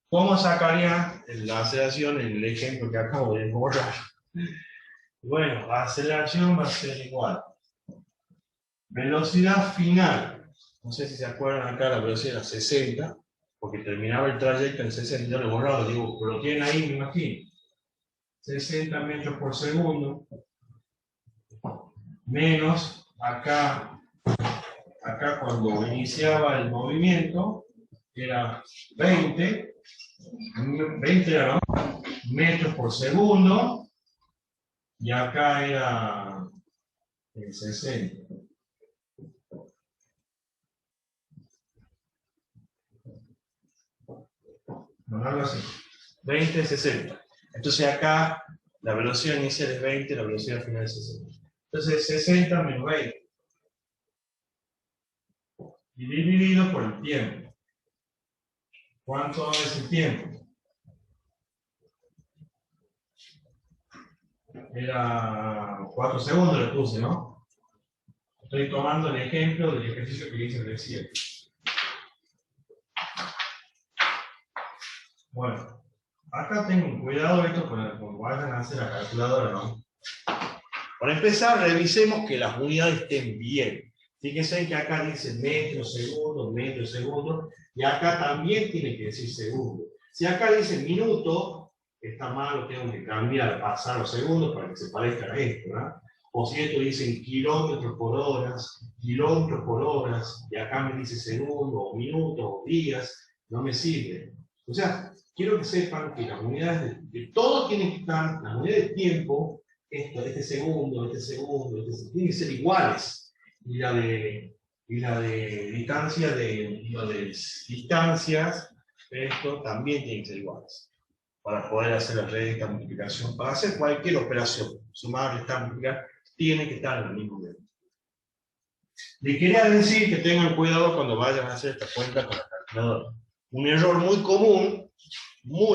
¿Cómo sacaría la aceleración en el ejemplo que acabo de borrar? Bueno, la aceleración va a ser igual. Velocidad final. No sé si se acuerdan acá, la velocidad era 60, porque terminaba el trayecto en 60, yo lo he borrado, digo, pero lo tienen ahí, me imagino. 60 metros por segundo, menos acá cuando iniciaba el movimiento, era 20 era, ¿no? Metros por segundo, y acá era 60. No, algo así. 20, 60. Entonces acá la velocidad inicial es 20, la velocidad final es 60. Entonces 60 menos 20. Y dividido por el tiempo. ¿Cuánto es el tiempo? Era 4 segundos le puse, ¿no? Estoy tomando el ejemplo del ejercicio que hice recién. Bueno, acá tengan cuidado esto cuando vayan a hacer la calculadora, ¿no? Para empezar, revisemos que las unidades estén bien. Fíjense que acá dice metros, segundos, y acá también tiene que decir segundo. Si acá dice minuto, está mal, lo tengo que cambiar, pasar los segundos para que se parezca a esto, ¿no? O si esto dice kilómetros por horas, y acá me dice segundo, o minutos, o días, no me sirve. O sea, quiero que sepan que las unidades de todo tienen que estar, las unidades de tiempo, este segundo, tienen que ser iguales. Y la de distancias, esto también tiene que ser iguales. Para poder hacer la red de esta multiplicación, para hacer cualquier operación, sumar, restar, multiplicar, tiene que estar en el mismo nivel. Les quería decir que tengan cuidado cuando vayan a hacer esta cuenta con la calculadora. Un error muy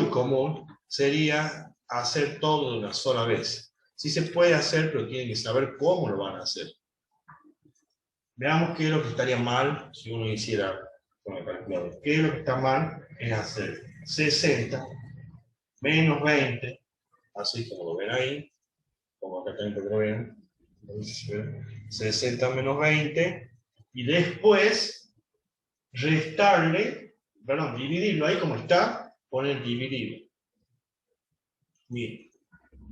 común, sería hacer todo de una sola vez. Sí se puede hacer, pero tienen que saber cómo lo van a hacer. Veamos qué es lo que estaría mal si uno hiciera con la calculadora. ¿Qué es lo que está mal? Es hacer 60 menos 20, así como lo ven ahí, como acá también lo ven, 60 menos 20, y después restarle, perdón, dividirlo ahí como está, poner dividido. Miren,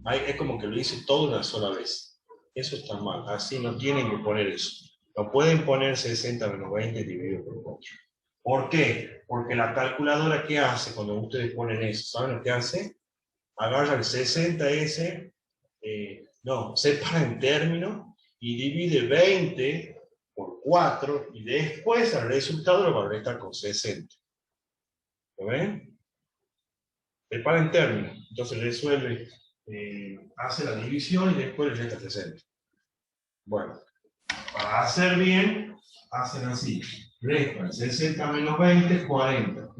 ahí es como que lo hice todo una sola vez. Eso está mal, así no tienen que poner eso. No pueden poner 60 menos 20 dividido por 4. ¿Por qué? Porque la calculadora, ¿qué hace cuando ustedes ponen eso? ¿Saben lo que hace? Agarra el 60S, separa en términos y divide 20 por 4 y después el resultado lo va a restar con 60. ¿Lo ven? Separa en términos. Entonces resuelve, hace la división y después le resta 60. Bueno, para hacer bien, hacen así. Restan 60 menos 20, 40.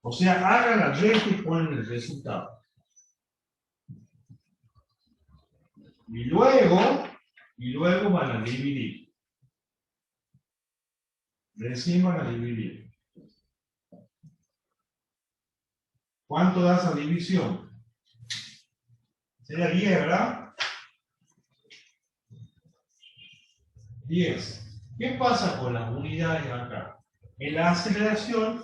O sea, hagan la resta y ponen el resultado. Y luego van a dividir. Recién van a dividir. ¿Cuánto da esa división? Sería 10, ¿verdad? 10. ¿Qué pasa con las unidades acá? En la aceleración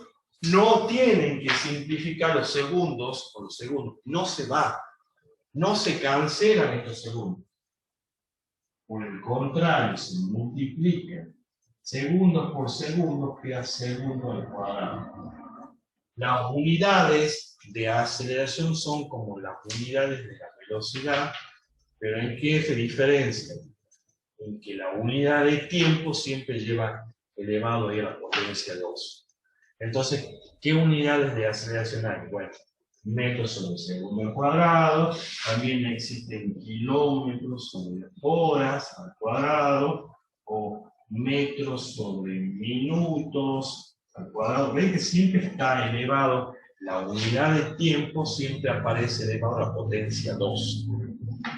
no tienen que simplificar los segundos por los segundos. No se va. No se cancelan estos segundos. Por el contrario, se multiplican. Segundos por segundos queda segundo al cuadrado. Las unidades de aceleración son como las unidades de la velocidad, pero ¿en qué se diferencian? En que la unidad de tiempo siempre lleva elevado ahí a la potencia 2. Entonces, ¿qué unidades de aceleración hay? Bueno, metros sobre segundo al cuadrado, también existen kilómetros sobre horas al cuadrado, o metros sobre minutos al cuadrado. ¿Ven que siempre está elevado? La unidad de tiempo siempre aparece elevado a la potencia 2.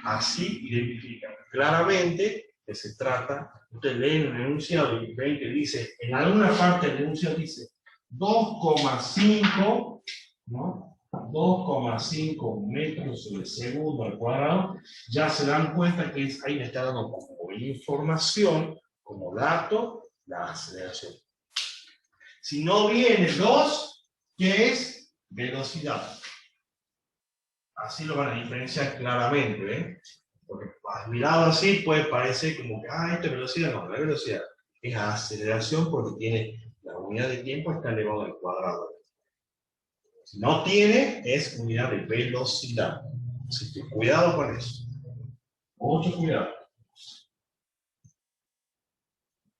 Así identifican claramente que se trata, ustedes leen el enunciado y ven que dice, en alguna parte del enunciado dice 2,5, ¿no? 2,5 metros sobre segundo al cuadrado, ya se dan cuenta que ahí me está dando como información, como dato, la aceleración. Si no viene 2, ¿qué es? Velocidad. Así lo van a diferenciar claramente, ¿eh? Porque mirado así puede parecer como que, esto es velocidad. No, no es velocidad. Es aceleración porque tiene la unidad de tiempo está elevado al cuadrado. Si no tiene, es unidad de velocidad. Así que cuidado con eso. Mucho cuidado.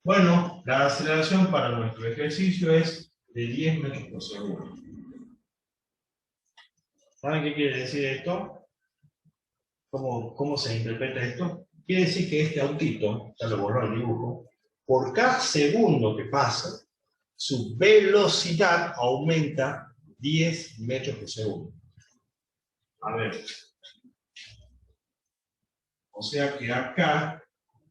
Bueno, la aceleración para nuestro ejercicio es de 10 metros por segundo. ¿Saben qué quiere decir esto? ¿Cómo se interpreta esto? Quiere decir que este autito, ya lo borró el dibujo, por cada segundo que pasa, su velocidad aumenta 10 metros por segundo. A ver. O sea que acá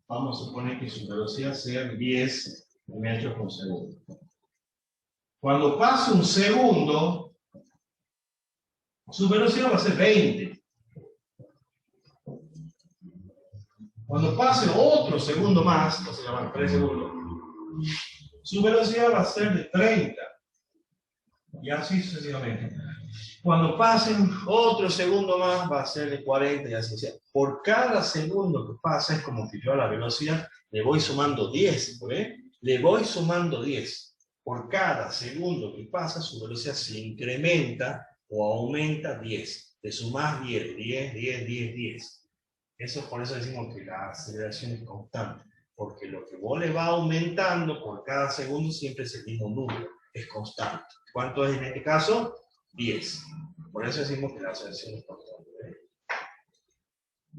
vamos a suponer que su velocidad sea 10 metros por segundo. Cuando pase un segundo, su velocidad va a ser 20. Cuando pase otro segundo más, o sea, van 3 segundos, su velocidad va a ser de 30. Y así sucesivamente. Cuando pasen otro segundo más, va a ser de 40 y así. O sea, por cada segundo que pasa, es como que yo a la velocidad le voy sumando 10. Le voy sumando 10. Por cada segundo que pasa, su velocidad se incrementa o aumenta 10. Le sumás 10, 10, 10, 10, 10. Por eso decimos que la aceleración es constante. Porque lo que vos le va aumentando por cada segundo siempre es el mismo número. Es constante. ¿Cuánto es en este caso? 10. Por eso decimos que la aceleración es constante.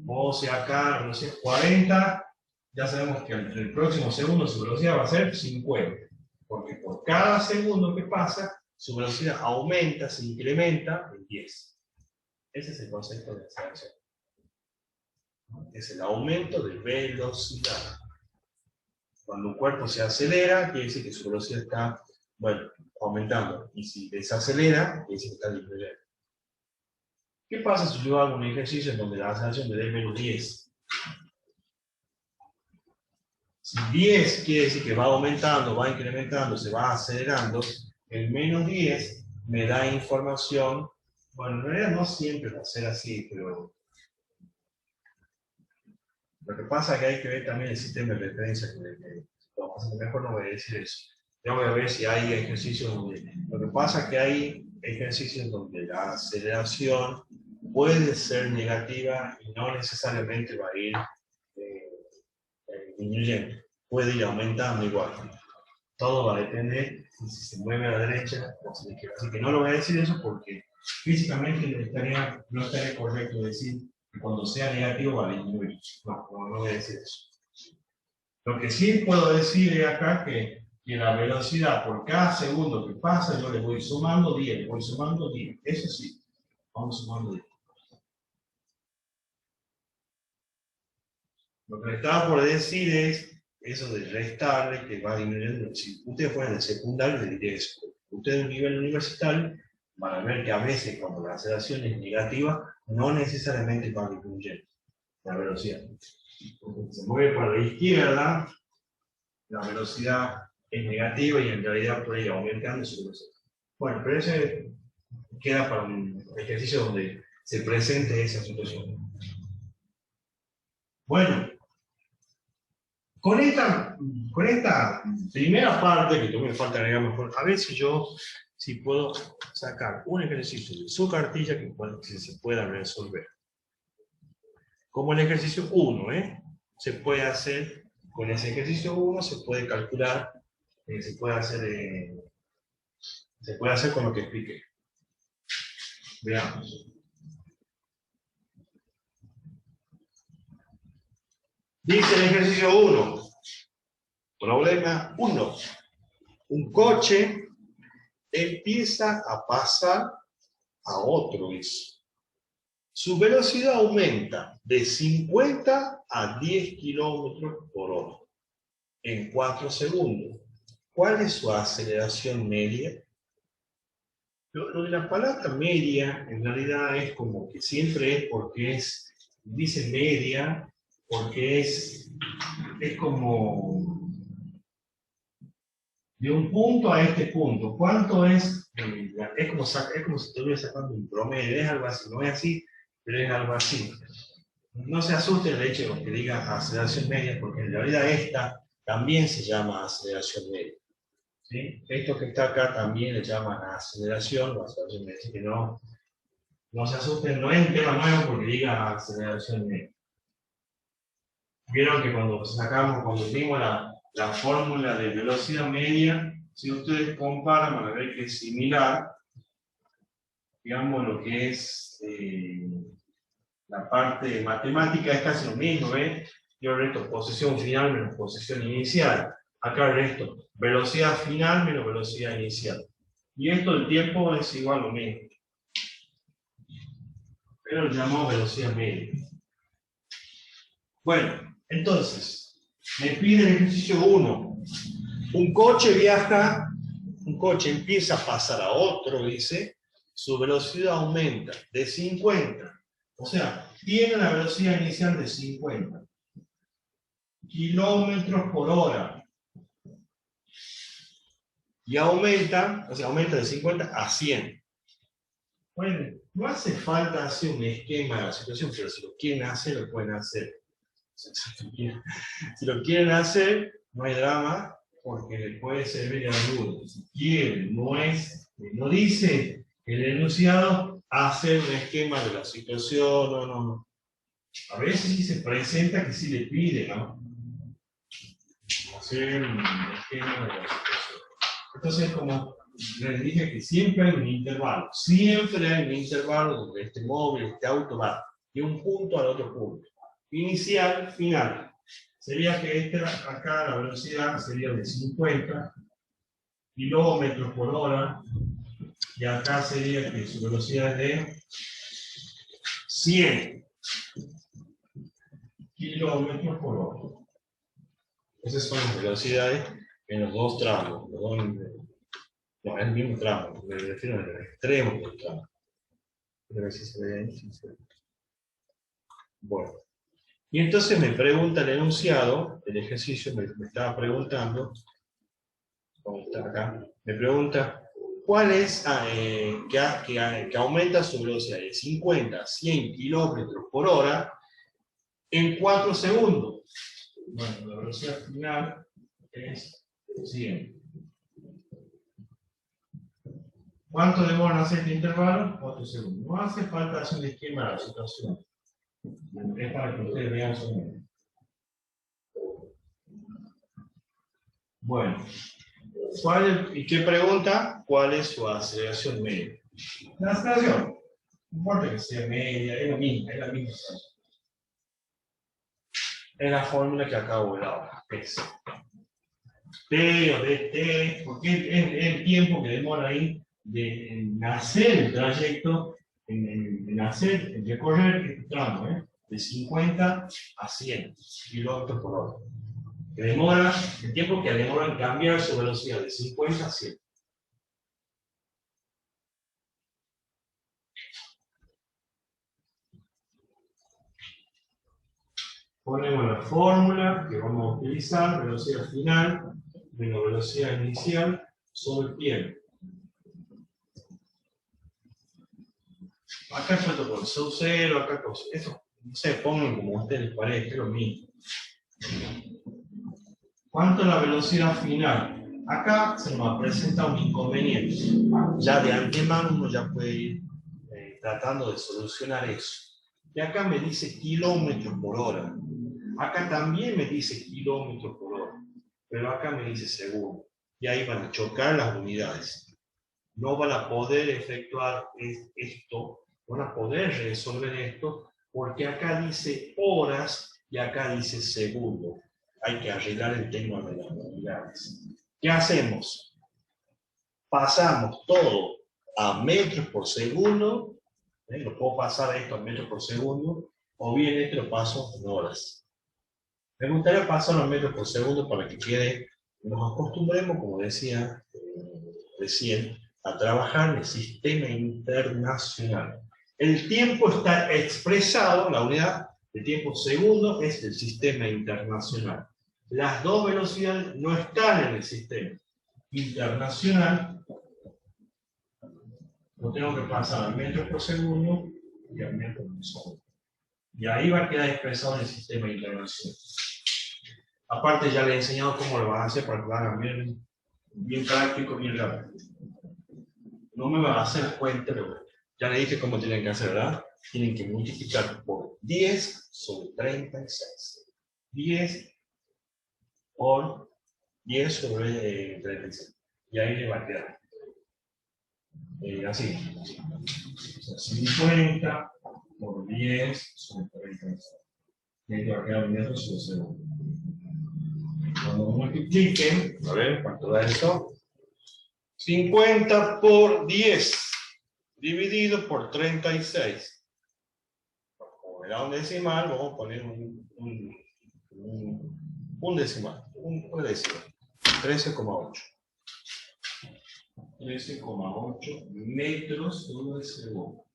O sea, acá la velocidad es 40, ya sabemos que en el próximo segundo su velocidad va a ser 50. Porque por cada segundo que pasa, su velocidad aumenta, se incrementa en 10. Ese es el concepto de aceleración. Es el aumento de velocidad. Cuando un cuerpo se acelera, quiere decir que su velocidad está, aumentando. Y si desacelera, quiere decir que está disminuyendo. ¿Qué pasa si yo hago un ejercicio en donde la aceleración me dé menos 10? Si 10 quiere decir que va aumentando, va incrementando, se va acelerando, el menos 10 me da información, en realidad no siempre va a ser así, pero lo que pasa es que hay que ver también el sistema de referencia mejor no voy a decir eso. Ya voy a ver si hay ejercicios donde... Lo que pasa es que hay ejercicios donde la aceleración puede ser negativa y no necesariamente va a ir disminuyendo. Puede ir aumentando igual. Todo va a depender si se mueve a la derecha o a la izquierda. Así que no lo voy a decir eso porque físicamente no estaría correcto decir que cuando sea negativo va a disminuir. No voy a decir eso. Lo que sí puedo decir es acá que la velocidad por cada segundo que pasa, yo le voy sumando 10, voy sumando 10. Eso sí, vamos sumando 10. Lo que le estaba por decir es eso de restarle, que va disminuyendo. Si ustedes fueran de secundario, les diré eso. Ustedes en un nivel universitario van a ver que a veces cuando la aceleración es negativa, no necesariamente va disminuyendo la velocidad. Porque se mueve para la izquierda, la velocidad es negativa y en realidad puede ir aumentando su velocidad. Bueno, pero ese queda para un ejercicio donde se presente esa situación. Bueno, con esta primera parte, que todavía me falta agregar mejor, a ver si puedo sacar un ejercicio de su cartilla que se pueda resolver. Como el ejercicio 1, se puede hacer, con ese ejercicio 1 se puede calcular, se puede hacer Se puede hacer con lo que expliqué. Veamos. Dice el ejercicio 1. Problema 1. Un coche empieza a pasar a otro, dice. Su velocidad aumenta de 50 a 10 kilómetros por hora en 4 segundos. ¿Cuál es su aceleración media? Lo de la palabra media en realidad es como que siempre es porque dice media, porque es como de un punto a este punto. ¿Cuánto es? Es como si estuviera sacando un promedio, es algo así, no es así, pero es algo así. No se asuste el hecho de que diga aceleración media, porque en realidad esta también se llama aceleración media. ¿Sí? Esto que está acá también le llaman aceleración o aceleración media, así que no se asusten, no es un tema nuevo porque diga aceleración media. Vieron que cuando vimos la fórmula de velocidad media, si ustedes comparan van a ver que es similar, digamos, lo que es la parte matemática es casi lo mismo, ¿ves? Yo resto posición final menos posición inicial. Acá resto velocidad final menos velocidad inicial. Y esto el tiempo es igual a lo mismo. Pero lo llamamos velocidad media. Bueno, entonces, me pide el ejercicio 1. Un coche empieza a pasar a otro, dice, su velocidad aumenta de 50. O sea, tiene la velocidad inicial de 50 kilómetros por hora. Y aumenta, o sea, aumenta de 50 a 100. Bueno, no hace falta hacer un esquema de la situación, pero si lo quieren hacer, lo pueden hacer. Si lo quieren hacer, no hay drama, porque les puede servir de ayuda. Si quieren, no dice el enunciado hacer un esquema de la situación, no. A veces sí se presenta que sí le pide, ¿no? Hacer un esquema de la situación. Entonces, como les dije que siempre hay un intervalo donde este móvil, este auto va de un punto al otro punto. Inicial, final. Sería que acá la velocidad sería de 50 kilómetros por hora, y acá sería que su velocidad es de 100 kilómetros por hora. Esas son las velocidades en los dos tramos. No, es el mismo tramo, me refiero al extremo del tramo. A ver si se ve ahí. Bueno. Y entonces me pregunta el enunciado, el ejercicio me estaba preguntando, ¿cómo está acá? Me pregunta, ¿cuál es que aumenta su velocidad de 50 a 100 kilómetros por hora en 4 segundos? Bueno, la velocidad final es 100. ¿Cuánto demora en hacer este intervalo? 4 segundos. No hace falta hacer un esquema de la situación. Es para que ustedes vean su número. Bueno, ¿y qué pregunta? ¿Cuál es su aceleración media? La aceleración, no importa que sea media, es la misma. Es la fórmula que acabo de dar. Es T o dt, porque es el tiempo que demora ahí de nacer el trayecto, en recorrer este tramo, de 50 a 100 kilómetros por hora. El tiempo que demora en cambiar su velocidad de 50 a 100. Ponemos la fórmula que vamos a utilizar, velocidad final menos velocidad inicial sobre tiempo. Acá suelto por sub 0, acá con eso, no sé, pongan como a ustedes les parezca, es lo mismo. ¿Cuánto es la velocidad final? Acá se nos presenta un inconveniente. Ya de antemano uno ya puede ir tratando de solucionar eso. Y acá me dice kilómetros por hora. Acá también me dice kilómetros por hora. Pero acá me dice segundo. Y ahí van a chocar las unidades. no van a poder efectuar esto, no van a poder resolver esto, porque acá dice horas y acá dice segundo. Hay que arreglar el tema de las unidades. ¿Qué hacemos? Pasamos todo a metros por segundo, lo puedo pasar esto a metros por segundo, o bien esto lo paso en horas. Me gustaría pasarlo a metros por segundo para que quede, nos acostumbremos, como decía recién, a trabajar en el sistema internacional. El tiempo está expresado, la unidad de tiempo segundo es el sistema internacional. Las dos velocidades no están en el sistema internacional. Lo tengo que pasar a metros por segundo y a metros por segundo. Y ahí va a quedar expresado en el sistema internacional. Aparte ya les he enseñado cómo lo van a hacer para que lo hagan bien práctico, bien rápido. No me van a hacer cuenta, pero ya les dije cómo tienen que hacer, ¿verdad? Tienen que multiplicar por 10 sobre 36. 10 por 10 sobre 36. Y ahí le va a quedar. Así. O sea, 50 por 10 sobre 36. Y ahí le va a quedar un metro sobre segundo. Cuando multipliquen, a ver cuánto da eso. 50 por 10 dividido por 36. Como era un decimal, vamos a poner un decimal. Un decimal. 13,8. 13,8 metros sobre segundo.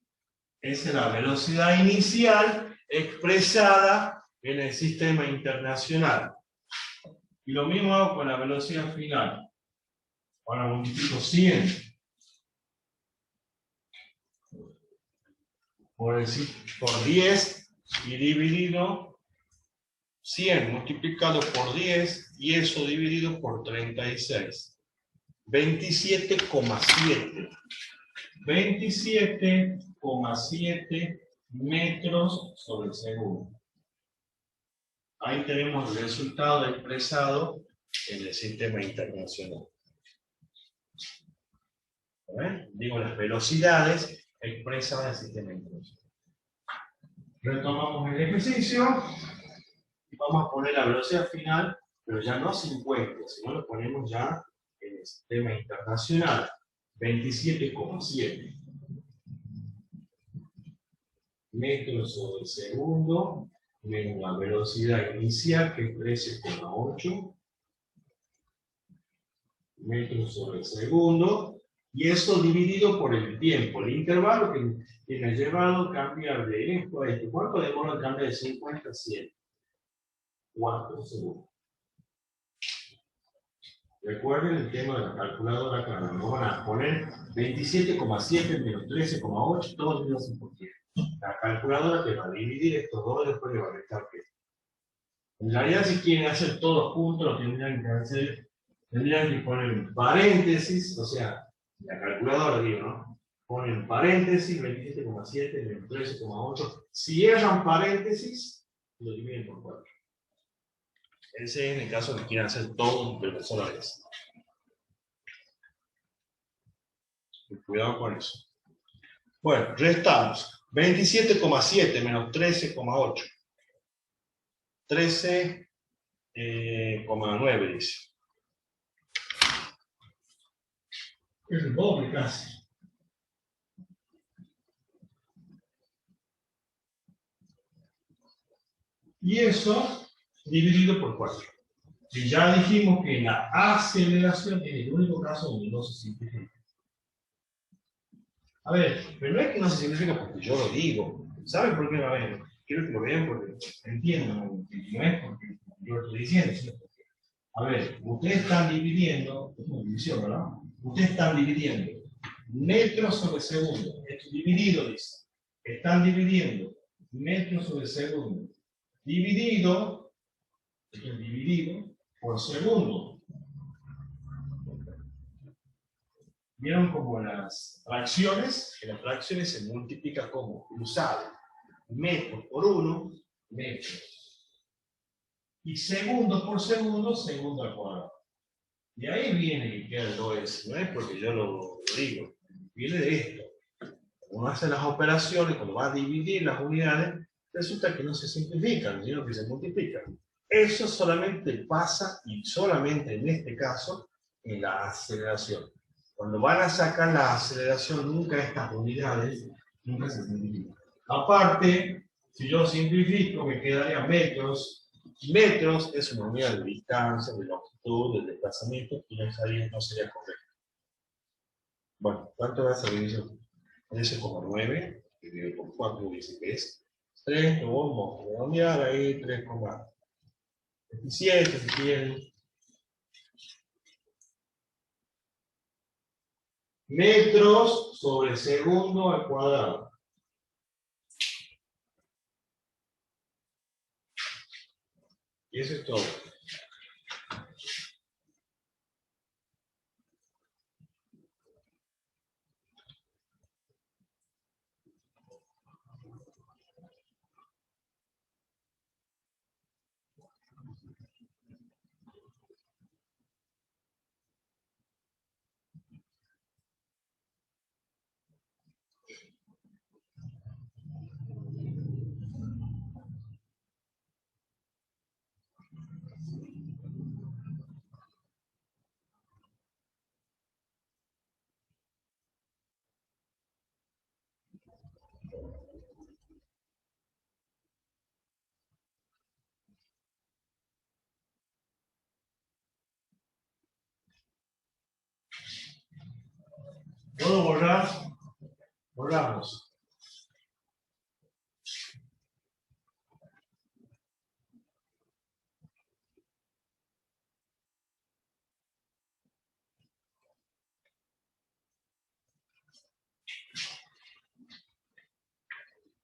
Esa es la velocidad inicial expresada en el sistema internacional. Y lo mismo hago con la velocidad final. Ahora multiplico 100 por 10 y dividido 100 multiplicado por 10 y eso dividido por 36. 27,7. 27,7 metros sobre segundo. Ahí tenemos el resultado expresado en el sistema internacional. Digo las velocidades expresadas en el sistema internacional. Retomamos el ejercicio y vamos a poner la velocidad final, pero ya no 50, sino lo ponemos ya en el sistema internacional. 27,7 metros sobre segundo menos la velocidad inicial, que es 13,8 metros sobre segundo, y eso dividido por el tiempo, el intervalo que me ha llevado a cambiar de esto a esto. ¿Cuánto demora el cambio de 50 a 100? 4 segundos. Recuerden el tema de la calculadora, claro, no van a poner 27,7 menos 13,8, todos menos un poquito. La calculadora te va a dividir estos dos y después le va a restar que. En realidad, si quieren hacer todos juntos, lo tendrían que hacer, tendrían que poner un paréntesis, o sea, la calculadora, digo, ¿no? Ponen paréntesis, 27,7 menos 13,8. Si erran paréntesis, lo dividen por 4. Ese es en el caso que quieran hacer todo de una sola vez. Y cuidado con eso. Bueno, restamos. 27,7 menos 13,8. 13,9 dice. Es el doble casi. Y eso dividido por 4. Y ya dijimos que la aceleración es el único caso donde no se simplifica. A ver, pero no es que no se simplifica porque yo lo digo. ¿Saben por qué no ven? Quiero que lo vean porque entiendan. No es porque yo lo estoy diciendo, sino porque, a ver, ustedes están dividiendo, es una división, ¿verdad? Ustedes están dividiendo metros sobre segundo. Esto dividido, dice. Están dividiendo metros sobre segundo. Dividido, esto es dividido por segundo. ¿Vieron como las fracciones? Que las fracciones se multiplican como cruzado. Metros por 1, metros. Y segundos por segundo, segundo al cuadrado. Y ahí viene que queda el 2S, no es porque yo lo digo, viene de esto. Cuando uno hace las operaciones, cuando va a dividir las unidades, resulta que no se simplifican, sino que se multiplican. Eso solamente pasa, y solamente en este caso, en la aceleración. Cuando van a sacar la aceleración, nunca estas unidades, nunca se simplifican. Aparte, si yo simplifico, me quedaría metros. Metros es una unidad de distancia, de longitud, de desplazamiento, y no sería correcto. Bueno, ¿cuánto va esa división? 13,9 dividido por 4 dice que es 3, lo vamos a redondear ahí, 3,27 si quieren. Metros sobre segundo al cuadrado. Y eso es todo. ¿Puedo borrar? Borramos.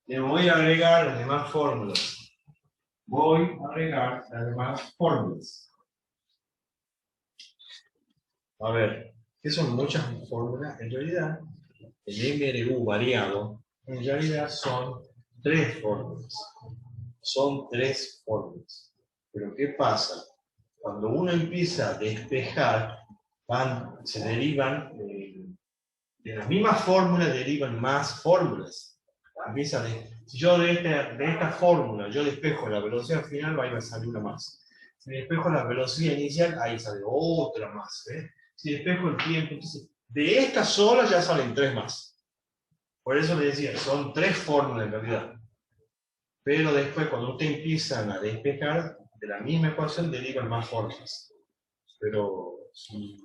Le voy a agregar las demás fórmulas. Voy a agregar las demás fórmulas. A ver, ¿qué son muchas fórmulas? En realidad, el MRU variado, en realidad son 3 fórmulas. Son 3 fórmulas. Pero ¿qué pasa? Cuando uno empieza a despejar, se derivan, de la misma fórmula derivan más fórmulas. Si yo de esta fórmula yo despejo la velocidad final, ahí va a salir una más. Si despejo la velocidad inicial, ahí sale otra más. Si despejo el tiempo, entonces de esta sola ya salen 3 más. Por eso les decía, son 3 fórmulas en realidad. Pero después, cuando ustedes empiezan a despejar, de la misma ecuación derivan más fórmulas. Pero si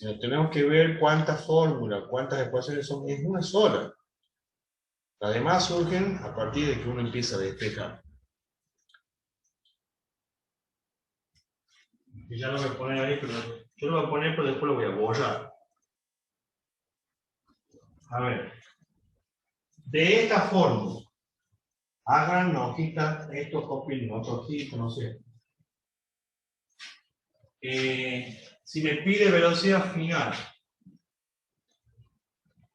no tenemos que ver cuántas fórmulas, cuántas ecuaciones son, es una sola. Las demás surgen a partir de que uno empieza a despejar. Y ya lo voy a poner ahí, pero yo lo voy a poner, pero después lo voy a borrar. A ver. De esta fórmula, hagan una hojita, esto copien otra hojita, no sé. Si me pide velocidad final,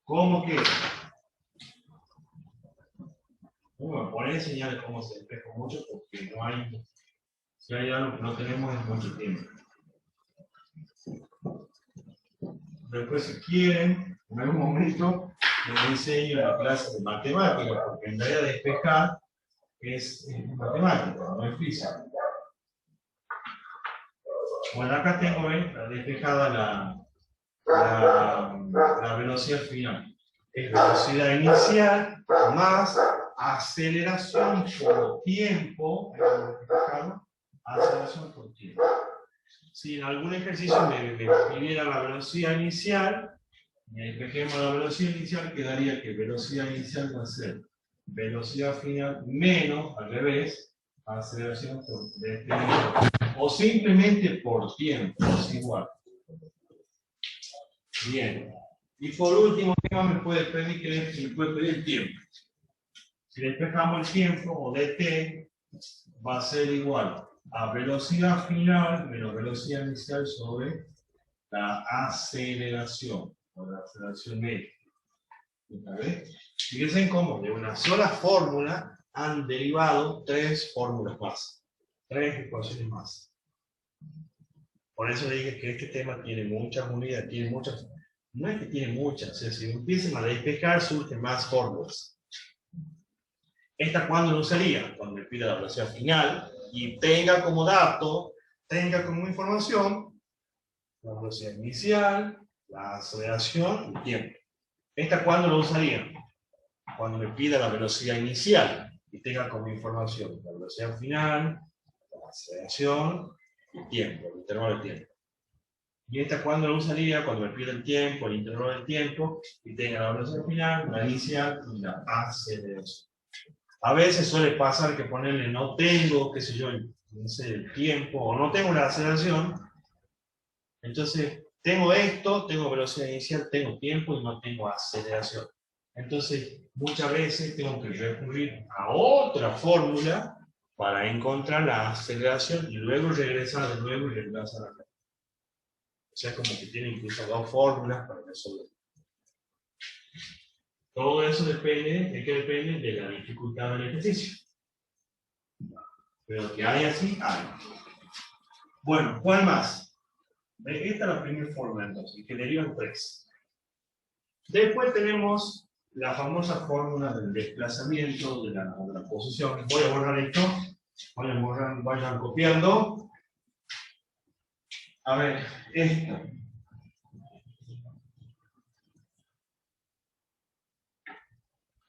¿cómo queda? No me voy a poner señales cómo se despeja mucho, porque no hay, si hay algo que no tenemos es mucho tiempo. Después, si quieren, en algún momento les enseño en la clase de matemática, porque en realidad despejar es matemática, no es física. Bueno, acá tengo despejada la velocidad final. Es velocidad inicial más aceleración por tiempo, aceleración por tiempo. Si en algún ejercicio me pidiera la velocidad inicial, y despejemos la velocidad inicial, quedaría que velocidad inicial va a ser velocidad final menos, al revés, aceleración por tiempo. O simplemente por tiempo, es igual. Bien. Y por último, ¿qué más me puede pedir? Que me puede pedir el tiempo. Si despejamos el tiempo, o dt, va a ser igual a velocidad final menos velocidad inicial sobre la aceleración, o la aceleración media. Fíjense cómo de una sola fórmula han derivado 3 fórmulas más, 3 ecuaciones más. Por eso le dije que este tema tiene muchas unidades, tiene muchas, no es que tiene muchas, o sea, si empiezan a despejar surgen más fórmulas. ¿Esta cuándo lo usaría? Cuando me pida la velocidad final y tenga como dato, tenga como información la velocidad inicial, la aceleración y el tiempo. ¿Esta cuándo lo usaría? Cuando me pida la velocidad inicial y tenga como información la velocidad final, la aceleración y el tiempo, el intervalo de tiempo. ¿Y esta cuándo lo usaría? Cuando me pida el tiempo, el intervalo de tiempo y tenga la velocidad final, la inicial y la aceleración. A veces suele pasar que ponerle no tengo, qué sé yo, no sé, el tiempo, o no tengo la aceleración. Entonces, tengo esto, tengo velocidad inicial, tengo tiempo y no tengo aceleración. Entonces, muchas veces tengo que recurrir a otra fórmula para encontrar la aceleración y luego regresar de nuevo y regresar acá. O sea, como que tienen que usar dos fórmulas para resolver. Todo eso depende, ¿de qué depende? De la dificultad del ejercicio. Pero que hay así, hay. Bueno, ¿cuál más? Esta es la primera fórmula entonces, que derivan tres. Después tenemos la famosa fórmula del desplazamiento de la posición. Voy a borrar esto. Vayan copiando. A ver, esto.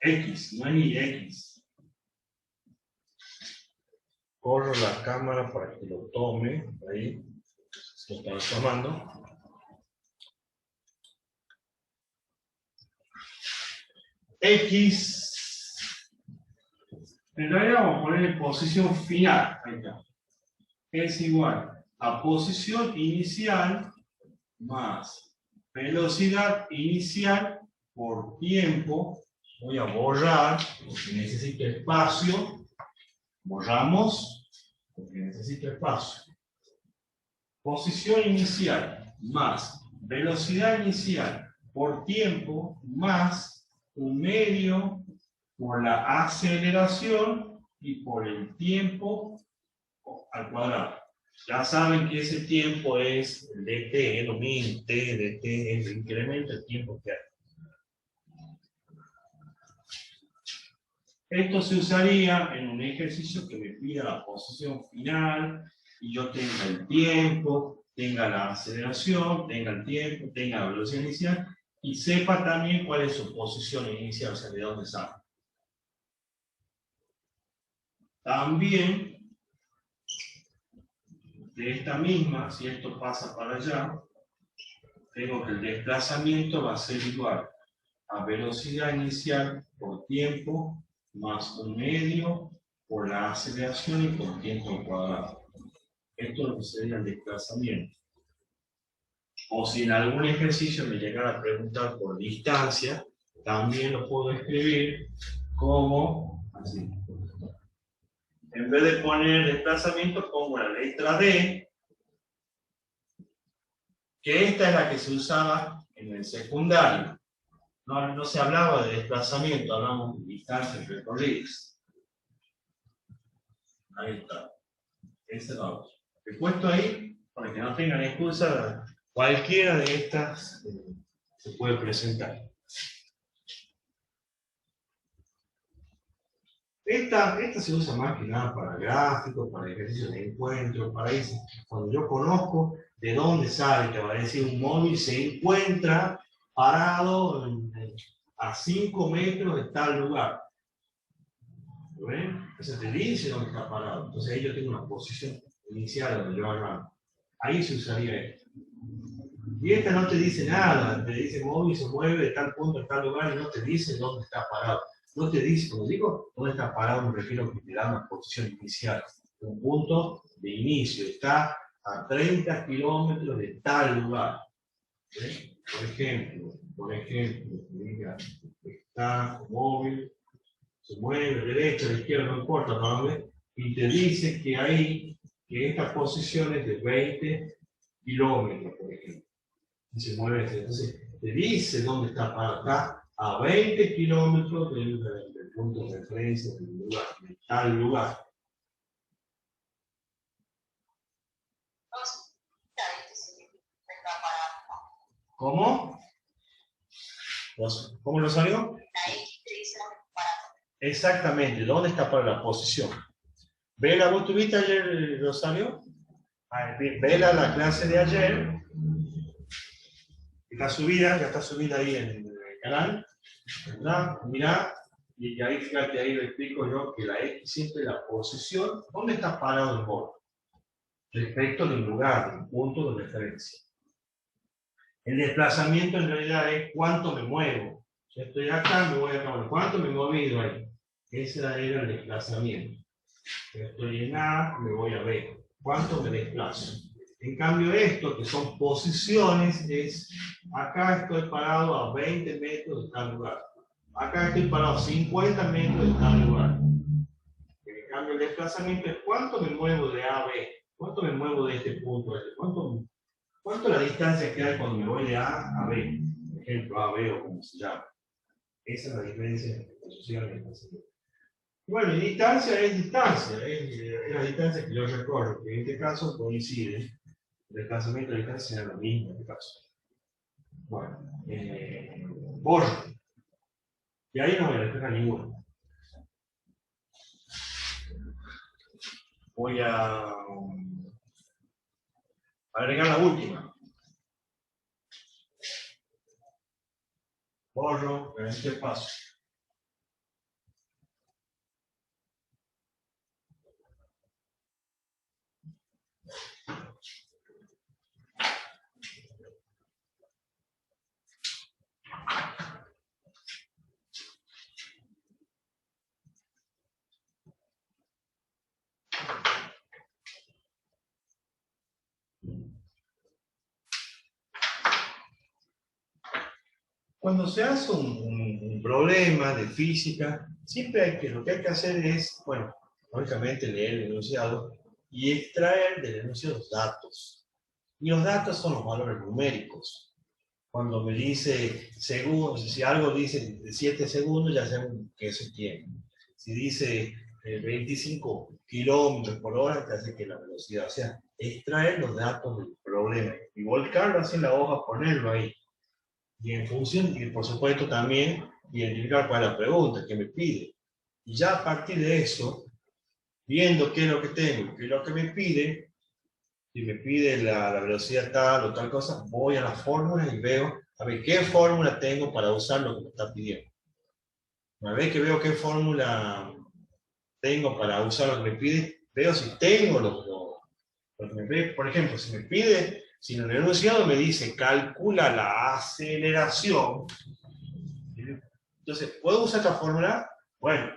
X, no hay ni X. Corro la cámara para que lo tome. Ahí. Se lo está tomando. X. En realidad vamos a poner en posición final. Ahí está. Es igual a posición inicial más velocidad inicial por tiempo. Voy a borrar porque necesito espacio. Borramos porque necesito espacio. Posición inicial más velocidad inicial por tiempo más un medio por la aceleración y por el tiempo al cuadrado. Ya saben que ese tiempo es el dt, lo min, t, dt, es el incremento del tiempo que hay. Esto se usaría en un ejercicio que me pida la posición final y yo tenga el tiempo, tenga la aceleración, tenga el tiempo, tenga la velocidad inicial y sepa también cuál es su posición inicial, o sea, de dónde sale. También, de esta misma, si esto pasa para allá, tengo que el desplazamiento va a ser igual a velocidad inicial por tiempo más un medio por la aceleración y por tiempo al cuadrado. Esto es lo que sería el desplazamiento. O si en algún ejercicio me llegara a preguntar por distancia, también lo puedo escribir como así. En vez de poner desplazamiento, pongo la letra D, que esta es la que se usaba en el secundario. No se hablaba de desplazamiento, hablamos de distancias recorridas. Ahí está. Ese lo he puesto ahí para que no tengan excusa. Cualquiera de estas se puede presentar. Esta se usa más que nada para gráficos, para ejercicios de encuentro, para eso. Cuando yo conozco de dónde sale, te va a decir un móvil se encuentra parado a 5 metros de tal lugar. ¿Lo ven? Entonces te dice dónde está parado. Entonces ahí yo tengo una posición inicial donde yo arranco. Ahí se usaría esto. Y esta no te dice nada, te dice móvil se mueve de tal punto a tal lugar y no te dice dónde está parado. No te dice, cuando digo dónde está parado, me refiero a que te da una posición inicial, un punto de inicio. Está a 30 kilómetros de tal lugar. ¿Sí? Por ejemplo, diga, está móvil, se mueve, derecha, de izquierda, no importa, ¿no? Y te dice que hay, que esta posición es de 20 kilómetros, por ejemplo. Y se mueve, entonces te dice dónde está parado. Está a 20 kilómetros del punto de referencia del lugar, de tal lugar. ¿Cómo? ¿Cómo lo salió? La X utiliza para... Exactamente, ¿dónde está para la posición? Vela, ¿vos tuviste ayer, Rosario? Vela, la clase de ayer. Está subida, ya está subida ahí en el canal. ¿Verdad? Mirá, y ahí fíjate, ahí le explico yo que la X siempre es la posición. ¿Dónde está parado el borde? Respecto del lugar, del punto de referencia. El desplazamiento en realidad es cuánto me muevo. Yo estoy acá, me voy acá. Bueno, ¿cuánto me he movido ahí? Ese era el desplazamiento. Yo estoy en A, me voy a B. ¿Cuánto me desplazo? En cambio esto, que son posiciones, es acá estoy parado a 20 metros de tal lugar. Acá estoy parado a 50 metros de tal lugar. En cambio el desplazamiento es cuánto me muevo de A a B. ¿Cuánto me muevo de este punto a este? ¿Cuánto es la distancia que hay cuando me voy de A a B? Por ejemplo, A, B o como se llama. Esa es la diferencia entre posición y desplazamiento. Bueno, y distancia es distancia, es la distancia que yo recorro, que en este caso coincide. El desplazamiento y la distancia será lo mismo en este caso. Bueno, borro. Y ahí no voy a despejar ninguno. Voy a agregar la última. Borro, en este paso. Cuando se hace un problema de física, siempre lo que hay que hacer es, bueno, lógicamente leer el enunciado y extraer del enunciado los datos. Y los datos son los valores numéricos. Cuando me dice segundos, si algo dice 7 segundos, ya sabemos que eso es tiempo. Si dice 25 kilómetros por hora, ya sé que es la velocidad. O sea, extraer los datos del problema y volcarlo así en la hoja, ponerlo ahí. Y en función, y por supuesto también, identificar cuál es la pregunta que me pide. Y ya a partir de eso, viendo qué es lo que tengo, qué es lo que me pide, si me pide la velocidad tal o tal cosa, voy a la fórmula y veo, a ver, qué fórmula tengo para usar lo que me está pidiendo. Una vez que veo qué fórmula tengo para usar lo que me pide, veo si tengo lo que me pide. Por ejemplo, si me pide, si en el enunciado me dice calcula la aceleración, entonces, ¿puedo usar esta fórmula? Bueno,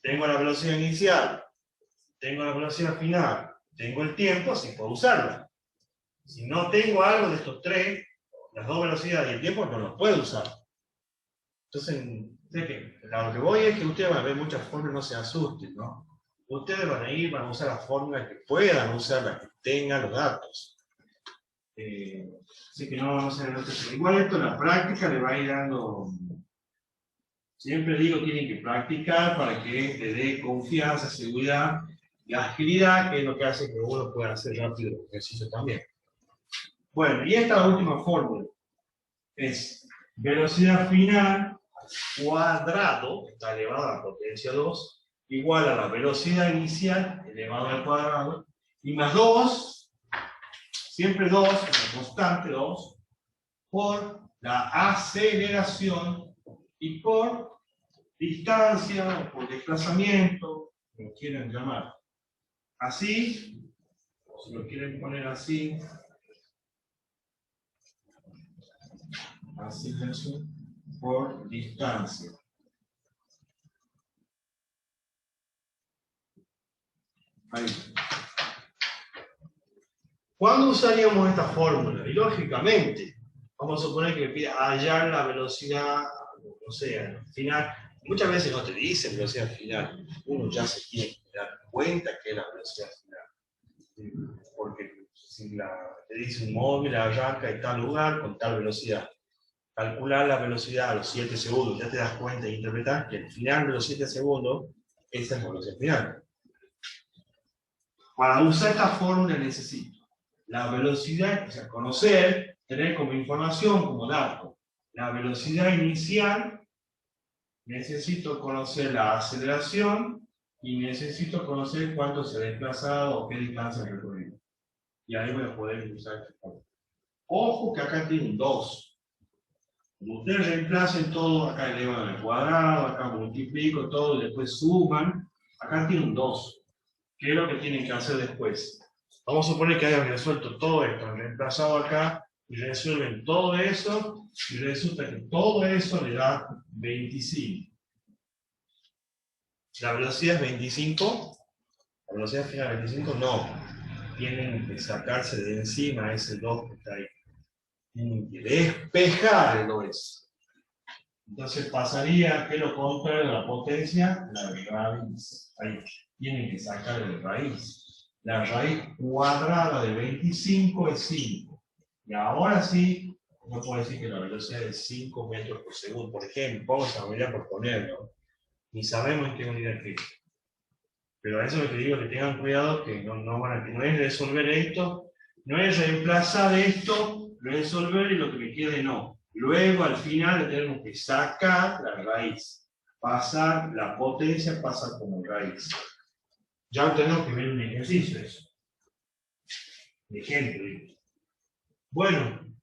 tengo la velocidad inicial, tengo la velocidad final, tengo el tiempo, sí puedo usarla. Si no tengo algo de estos tres, las dos velocidades y el tiempo, no los puedo usar. Entonces, a lo que voy es que ustedes van a ver muchas fórmulas, no se asusten, ¿no? Ustedes van a usar las fórmulas que puedan usar, las que tengan los datos. Así que no se asusten. Igual esto en la práctica le va a ir dando... Siempre digo, tienen que practicar para que le dé confianza, seguridad y agilidad, que es lo que hace que uno pueda hacer rápido el ejercicio también. Bueno, y esta última fórmula es velocidad final cuadrado, está elevado a la potencia 2, igual a la velocidad inicial elevado al cuadrado, y más 2, siempre 2, una constante 2, por la aceleración y por distancia o por desplazamiento, como quieran llamar. Así, o si lo quieren poner así, aceleración por distancia. Ahí. ¿Cuándo usaríamos esta fórmula? Y lógicamente, vamos a suponer que me pide hallar la velocidad, no sé, al final. Muchas veces no te dice velocidad final, uno ya se tiene que dar cuenta que es la velocidad final. Porque si te dice un móvil arranca en tal lugar con tal velocidad, calcular la velocidad a los 7 segundos, ya te das cuenta e interpretar que al final de los 7 segundos, esa es la velocidad final. Para usar esta fórmula necesito la velocidad, o sea, conocer tener como información, como dato, la velocidad inicial, necesito conocer la aceleración y necesito conocer cuánto se ha desplazado o qué distancia ha recorrido. Y ahí voy a poder usar este fórmula. Ojo que acá tiene un 2. Como ustedes reemplacen todo, acá elevan al cuadrado, acá multiplico todo y después suman, acá tiene un 2. ¿Qué es lo que tienen que hacer después? Vamos a suponer que hayan resuelto todo esto, han reemplazado acá y resuelven todo eso y resulta que todo eso le da 25. ¿La velocidad es 25? ¿La velocidad final es 25? No. Tienen que sacarse de encima ese 2 que está ahí. Tienen que despejar el 2. Entonces pasaría que lo contrario de la potencia, la raíz. Ahí. Tienen que sacar de raíz. La raíz cuadrada de 25 es 5. Y ahora sí, no puedo decir que la velocidad es 5 metros por segundo. Por ejemplo, vamos a ver por ponerlo. Ni sabemos en qué unidad es. Pero a eso lo que digo, que tengan cuidado, que no es resolver esto, no es reemplazar esto, resolver y lo que me quede no. Luego al final le tenemos que sacar la raíz. Pasar la potencia, pasar como raíz. Ya tenemos que ver un ejercicio eso. De ejemplo. Bueno,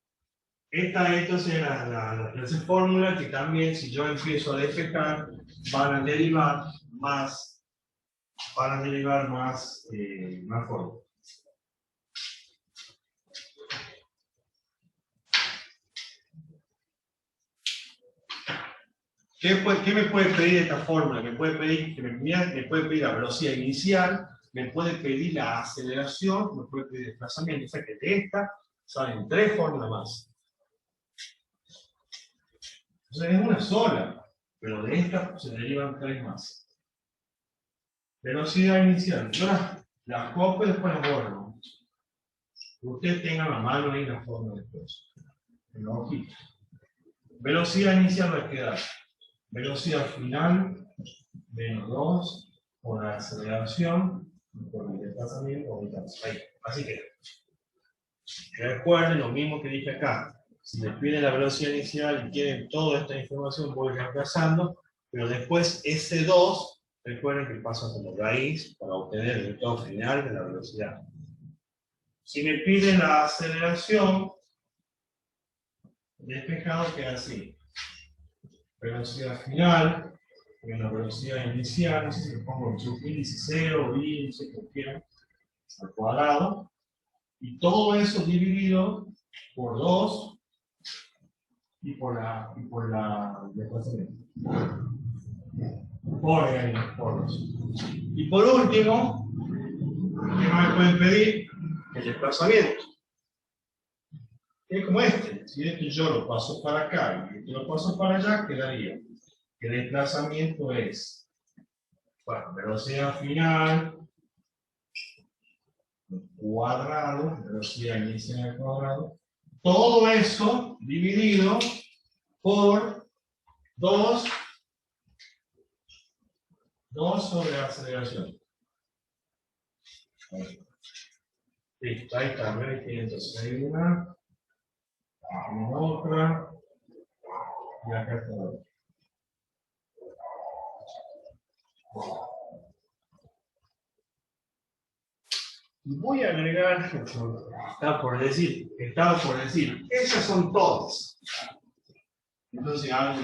esta entonces es la tercera fórmula que también si yo empiezo a despejar van a derivar más fórmulas. ¿Qué me puede pedir esta fórmula? Me puede pedir la velocidad inicial, me puede pedir la aceleración, me puede pedir el desplazamiento. O sea que de esta salen 3 fórmulas más. Entonces es una sola, pero de esta se derivan 3 más. Velocidad inicial. Yo las copio y después las borro. Que ustedes tengan a mano ahí la fórmula después. En los ojitos. Velocidad inicial va a quedar. Velocidad final, menos 2, por la aceleración, por el desplazamiento, ahí. Así que, recuerden lo mismo que dije acá. Si les piden la velocidad inicial y quieren toda esta información, voy reemplazando, pero después ese 2, recuerden que pasa como raíz para obtener el resultado final de la velocidad. Si me piden la aceleración, despejado queda así. Velocidad final, la velocidad inicial, no sé si le pongo el subíndice 0, y no sé qué quieran, al cuadrado, y todo eso dividido por 2 y por la desplazamiento. Por 2. Y por último, ¿qué más me pueden pedir? El desplazamiento. Es como este. Si este yo lo paso para acá y este lo paso para allá, quedaría. El desplazamiento es, bueno, velocidad final, cuadrado, velocidad inicial al cuadrado. Todo eso dividido por 2 sobre la aceleración. Listo, ahí está, ¿ves? Entonces hay una otra, y acá está otra. Y voy a agregar, estaba por decir, esas son todas. Entonces algo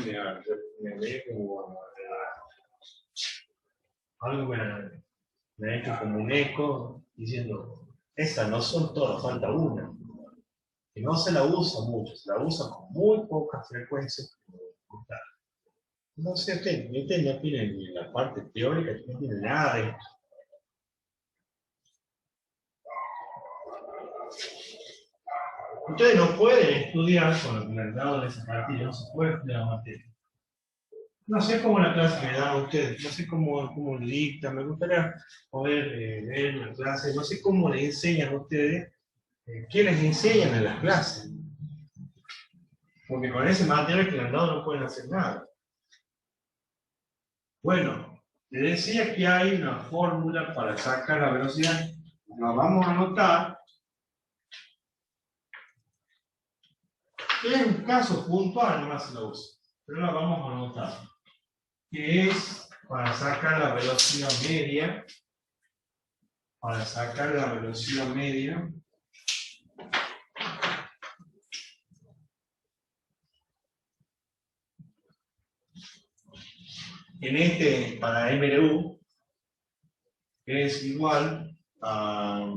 me ve como algo me ha hecho como un eco diciendo, esas no son todas, falta una. Que no se la usa mucho, se la usa con muy poca frecuencia. No sé, ustedes no tienen ni la parte teórica, no tienen nada de esto. Ustedes no pueden estudiar con lo que me han dado de esa partida, no se puede estudiar la materia. No sé cómo la clase me da a ustedes, no sé cómo le dictan, me gustaría poder ver la clase, no sé cómo le enseñan a ustedes, qué les enseñan en las clases. Porque con ese material que le han dado no pueden hacer nada. Bueno, les decía que hay una fórmula para sacar la velocidad, la vamos a anotar. Es un caso puntual, nomás se lo uso. Pero lo vamos a anotar. Que es para sacar la velocidad media. Para sacar la velocidad media. En este, para MRU, que es igual a.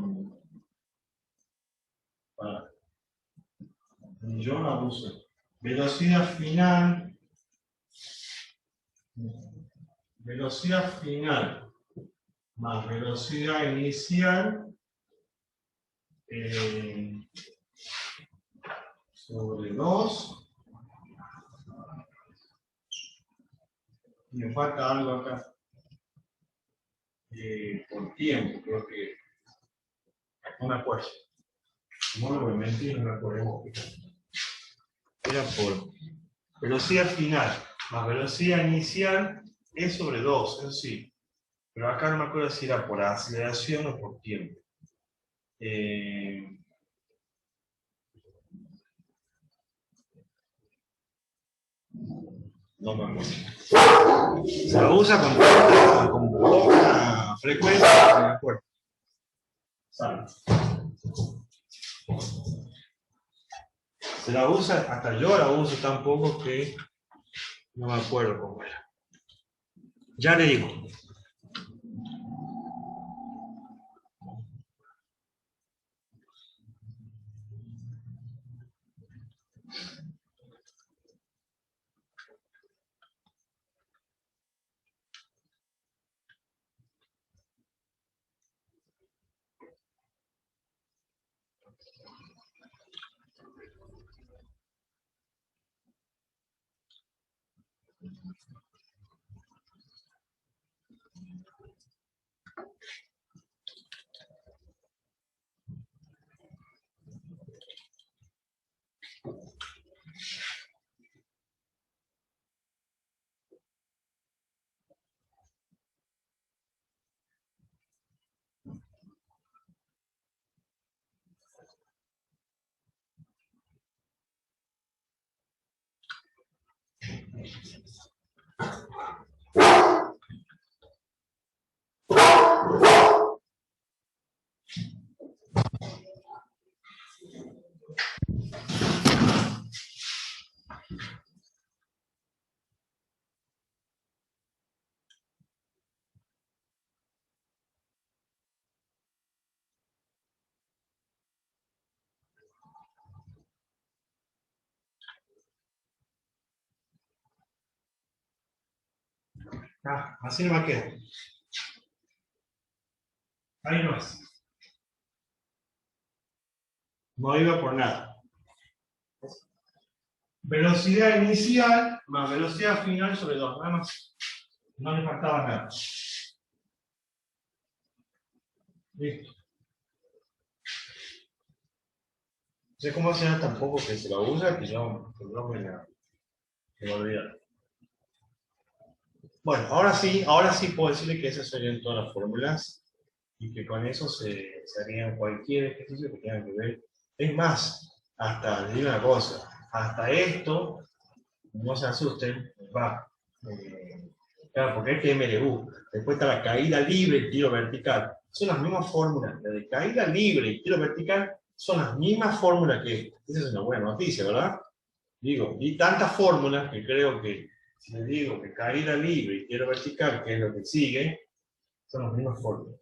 Yo la uso. Velocidad final. Velocidad final más velocidad inicial sobre 2. Me falta algo acá. Por tiempo, creo que. No me acuerdo. No lo voy a mentir, no me acuerdo. Era por velocidad final más velocidad inicial es sobre 2, eso sí. Pero acá no me acuerdo si era por aceleración o por tiempo. No me acuerdo. Se lo usa con poca frecuencia, no me acuerdo. ¿Sabe? Se la usa, hasta yo la uso tan poco que no me acuerdo cómo era. Ya le digo. Así no me queda. Ahí no es. No iba por nada. Velocidad inicial más velocidad final sobre 2, nada más. No le faltaba nada. Listo. No sé cómo hacer tampoco que se lo usa, que yo me olvidé. Bueno, ahora sí puedo decirle que esas serían todas las fórmulas y que con eso se harían cualquier ejercicio que tenga que ver. Es más, hasta, les digo una cosa, hasta esto, no se asusten, va. Claro, porque este es MLU. Después está la caída libre y tiro vertical. Son las mismas fórmulas. La de caída libre y tiro vertical son las mismas fórmulas que esta. Esa es una buena noticia, ¿verdad? Digo, y tantas fórmulas que creo que, si les digo que caída libre y tiro vertical, que es lo que sigue, son las mismas fórmulas.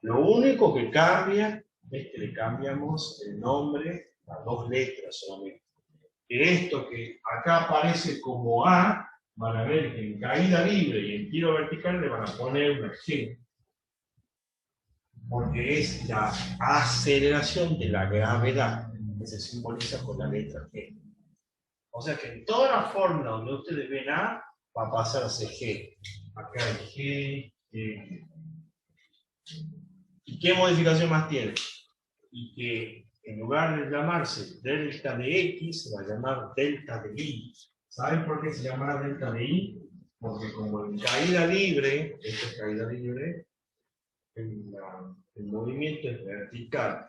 Lo único que cambia es que le cambiamos el nombre a 2 letras solamente. Que esto que acá aparece como A, van a ver que en caída libre y en tiro vertical le van a poner una G. Porque es la aceleración de la gravedad que se simboliza con la letra G. O sea que en toda la fórmula donde ustedes ven A, va a pasar a ser G. Acá hay G, G. ¿Y qué modificación más tiene? Y que en lugar de llamarse delta de X, se va a llamar delta de Y. ¿Saben por qué se llamará delta de Y? Porque como en caída libre, esto es caída libre, el movimiento es vertical.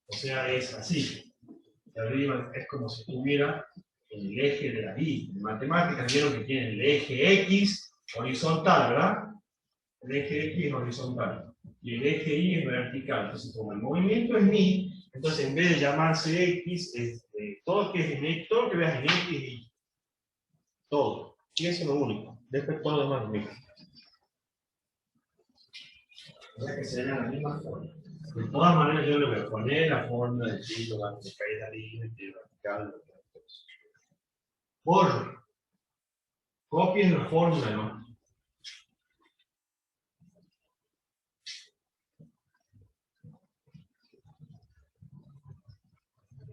O sea, es así. de arriba es como si tuviera el eje de la Y. En matemáticas vieron que tiene el eje X horizontal, ¿verdad? El eje X es horizontal. Y el eje Y es vertical. Entonces, como el movimiento es mi, entonces en vez de llamarse X, todo lo que es en X, todo lo que veas en X es Y. Todo. Y eso es lo único. Después todo lo demás es lo mismo. O sea que serían las mismas formas. De todas maneras, yo le voy a poner la forma del tiro, de caída libre, tiro vertical, borro. Copien la fórmula, ¿no?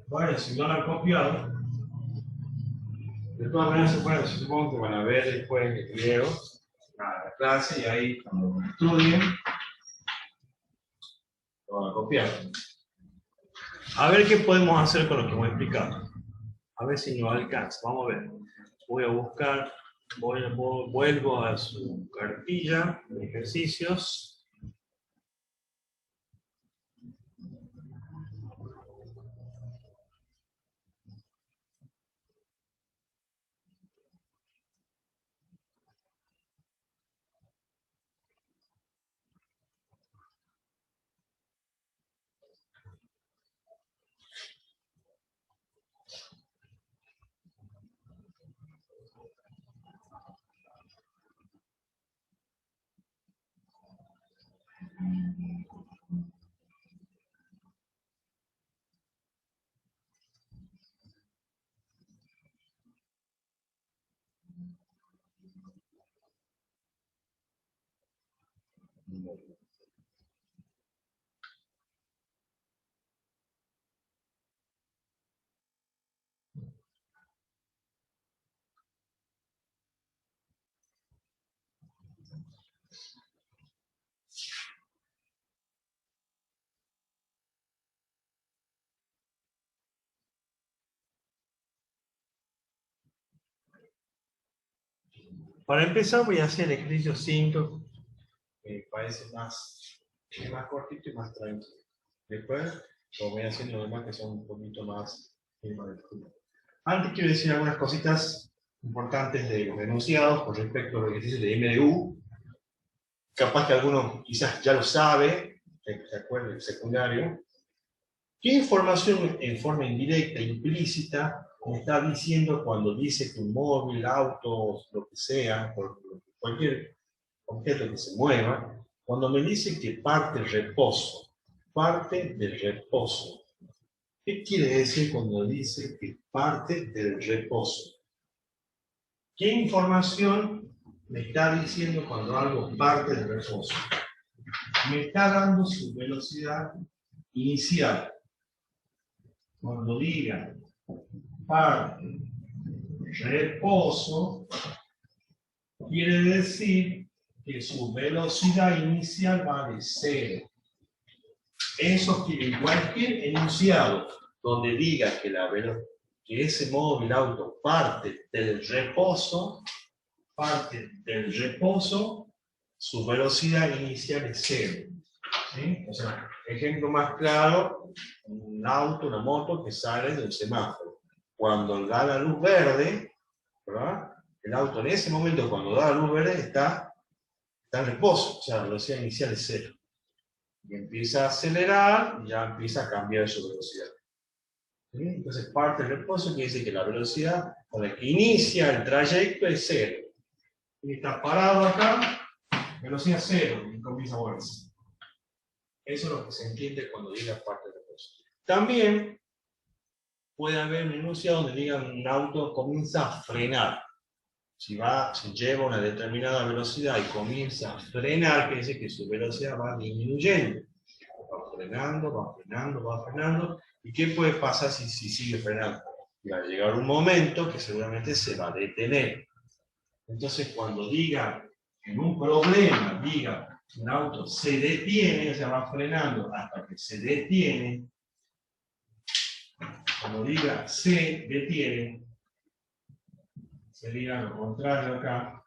Bueno, si no la han copiado, de todas maneras se puede, supongo que van a ver después el video, la clase, y ahí cuando estudien, lo van a copiar. A ver qué podemos hacer con lo que voy a explicar. A ver si nos alcanza. Vamos a ver. Voy a buscar, vuelvo a su cartilla de ejercicios. Para empezar voy a hacer el ejercicio 5, que me parece más cortito y más tranquilo. Después lo voy haciendo los demás que son un poquito más estudio. Antes quiero decir algunas cositas importantes de los enunciados con respecto a los ejercicios de MDU. Capaz que alguno quizás ya lo sabe, se acuerda del secundario. ¿Qué información en forma indirecta, implícita, me está diciendo cuando dice que un móvil, auto, lo que sea, cualquier objeto que se mueva, cuando me dice que parte del reposo? Parte del reposo. ¿Qué quiere decir cuando dice que parte del reposo? ¿Qué información me está diciendo cuando algo parte del reposo? Me está dando su velocidad inicial. Cuando diga parte reposo, quiere decir que su velocidad inicial va de 0. Eso quiere cualquier enunciado donde diga que ese móvil auto parte del reposo, su velocidad inicial es 0. ¿Sí? O sea, ejemplo más claro, un auto, una moto que sale del semáforo. Cuando da la luz verde, ¿verdad? El auto en ese momento, cuando da la luz verde, está en reposo, o sea, la velocidad inicial es 0. Y empieza a acelerar, y ya empieza a cambiar su velocidad. ¿Sí? Entonces, parte del reposo quiere decir que la velocidad con la que inicia el trayecto es 0. Y está parado acá, velocidad 0, y comienza a moverse. Eso es lo que se entiende cuando diga parte del reposo. También puede haber un enunciado donde diga un auto comienza a frenar. Si lleva una determinada velocidad y comienza a frenar, quiere decir que su velocidad va disminuyendo. Va frenando, va frenando, va frenando. ¿Y qué puede pasar si sigue frenando? Va a llegar un momento que seguramente se va a detener. Entonces, cuando diga en un problema, diga un auto se detiene, o sea, va frenando hasta que se detiene. Cuando diga se detiene, sería lo contrario acá.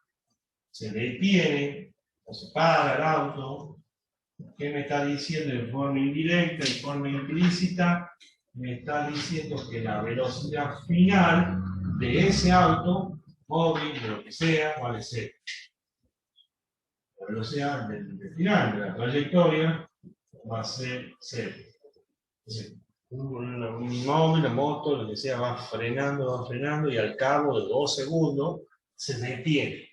Se detiene, o se para el auto. ¿Qué me está diciendo en forma indirecta, en forma implícita? me está diciendo que la velocidad final de ese auto, móvil, de lo que sea, vale 0. La velocidad del final de la trayectoria va a ser 0. Un móvil, una moto, lo que sea, va frenando y al cabo de 2 segundos se detiene.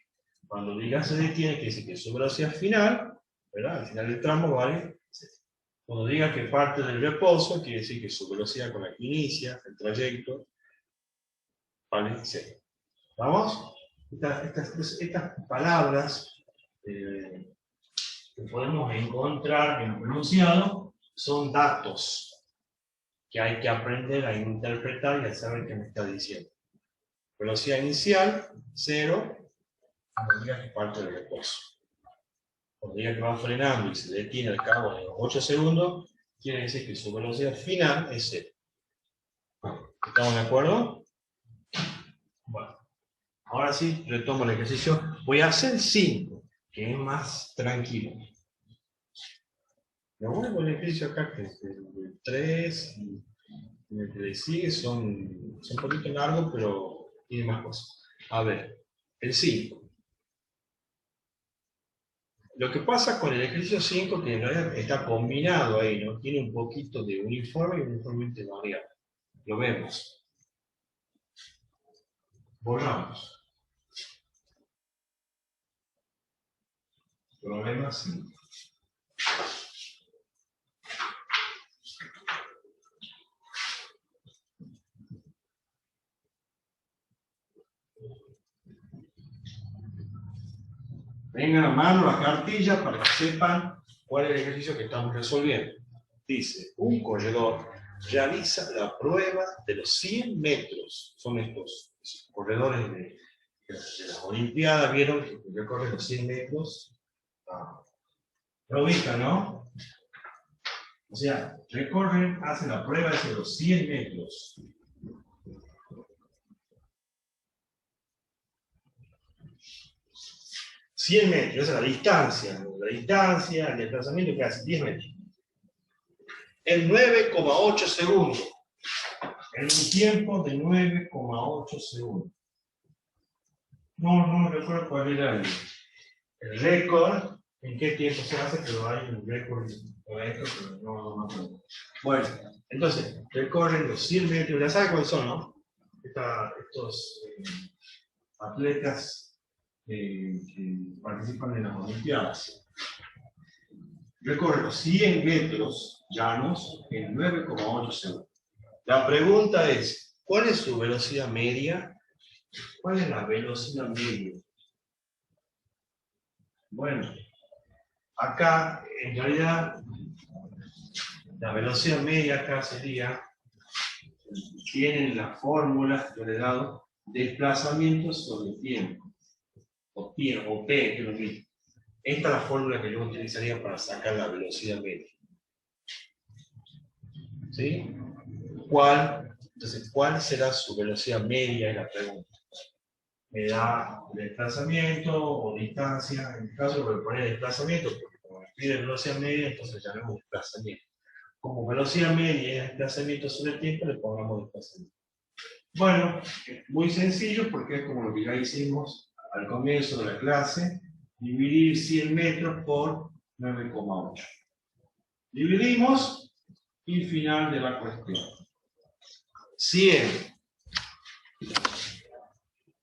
Cuando diga se detiene, quiere decir que su velocidad final, ¿verdad? Al final del tramo vale 0. Cuando diga que parte del reposo, quiere decir que su velocidad con la que inicia el trayecto vale 0. ¿Vamos? Estas palabras que podemos encontrar en el enunciado son datos que hay que aprender a interpretar y a saber qué me está diciendo. Velocidad inicial, 0, cuando diga que parte del reposo. Cuando diga que va frenando y se detiene al cabo de los 8 segundos, quiere decir que su velocidad final es 0. ¿Estamos de acuerdo? Bueno, ahora sí, retomo el ejercicio. Voy a hacer 5, que es más tranquilo. Lo bueno con el ejercicio acá, que es el 3 y el que le sigue, son un poquito largos, pero tiene más cosas. A ver, el 5. Lo que pasa con el ejercicio 5, que en realidad está combinado ahí, ¿no? Tiene un poquito de uniforme y uniformemente variable. Lo vemos. Borramos. Problema 5. Vengan a mano las cartillas para que sepan cuál es el ejercicio que estamos resolviendo. Dice, un corredor realiza la prueba de los 100 metros. Son estos corredores de las Olimpiadas, vieron que recorren los 100 metros. Lo ubican, ¿no? O sea, recorren, hacen la prueba de los 100 metros. $100 metros, esa es la distancia. La distancia, el desplazamiento que hace 10 metros. En 9,8 segundos. En un tiempo de 9,8 segundos. No recuerdo cuál era el récord, en qué tiempo se hace, pero hay un récord para esto, pero no me acuerdo. Bueno, entonces, recorren los 100 metros, ya saben cuáles son, ¿no? Estos atletas que participan en las Olimpiadas. Recorre los 100 metros llanos en 9,8 segundos. La pregunta es, ¿cuál es su velocidad media? ¿Cuál es la velocidad media? Bueno, acá en realidad la velocidad media acá sería, tienen la fórmula que yo le he dado, desplazamiento sobre tiempo. O P, que es lo mismo. Esta es la fórmula que yo utilizaría para sacar la velocidad media. ¿Sí? Entonces, ¿cuál será su velocidad media? Es la pregunta. Me da desplazamiento o distancia. En el caso voy a poner desplazamiento, porque como me pide velocidad media, entonces llamemos desplazamiento. Como velocidad media es desplazamiento sobre el tiempo, le pongamos desplazamiento. Bueno, muy sencillo porque es como lo que ya hicimos al comienzo de la clase, dividir 100 metros por 9,8. Dividimos y final de la cuestión. 100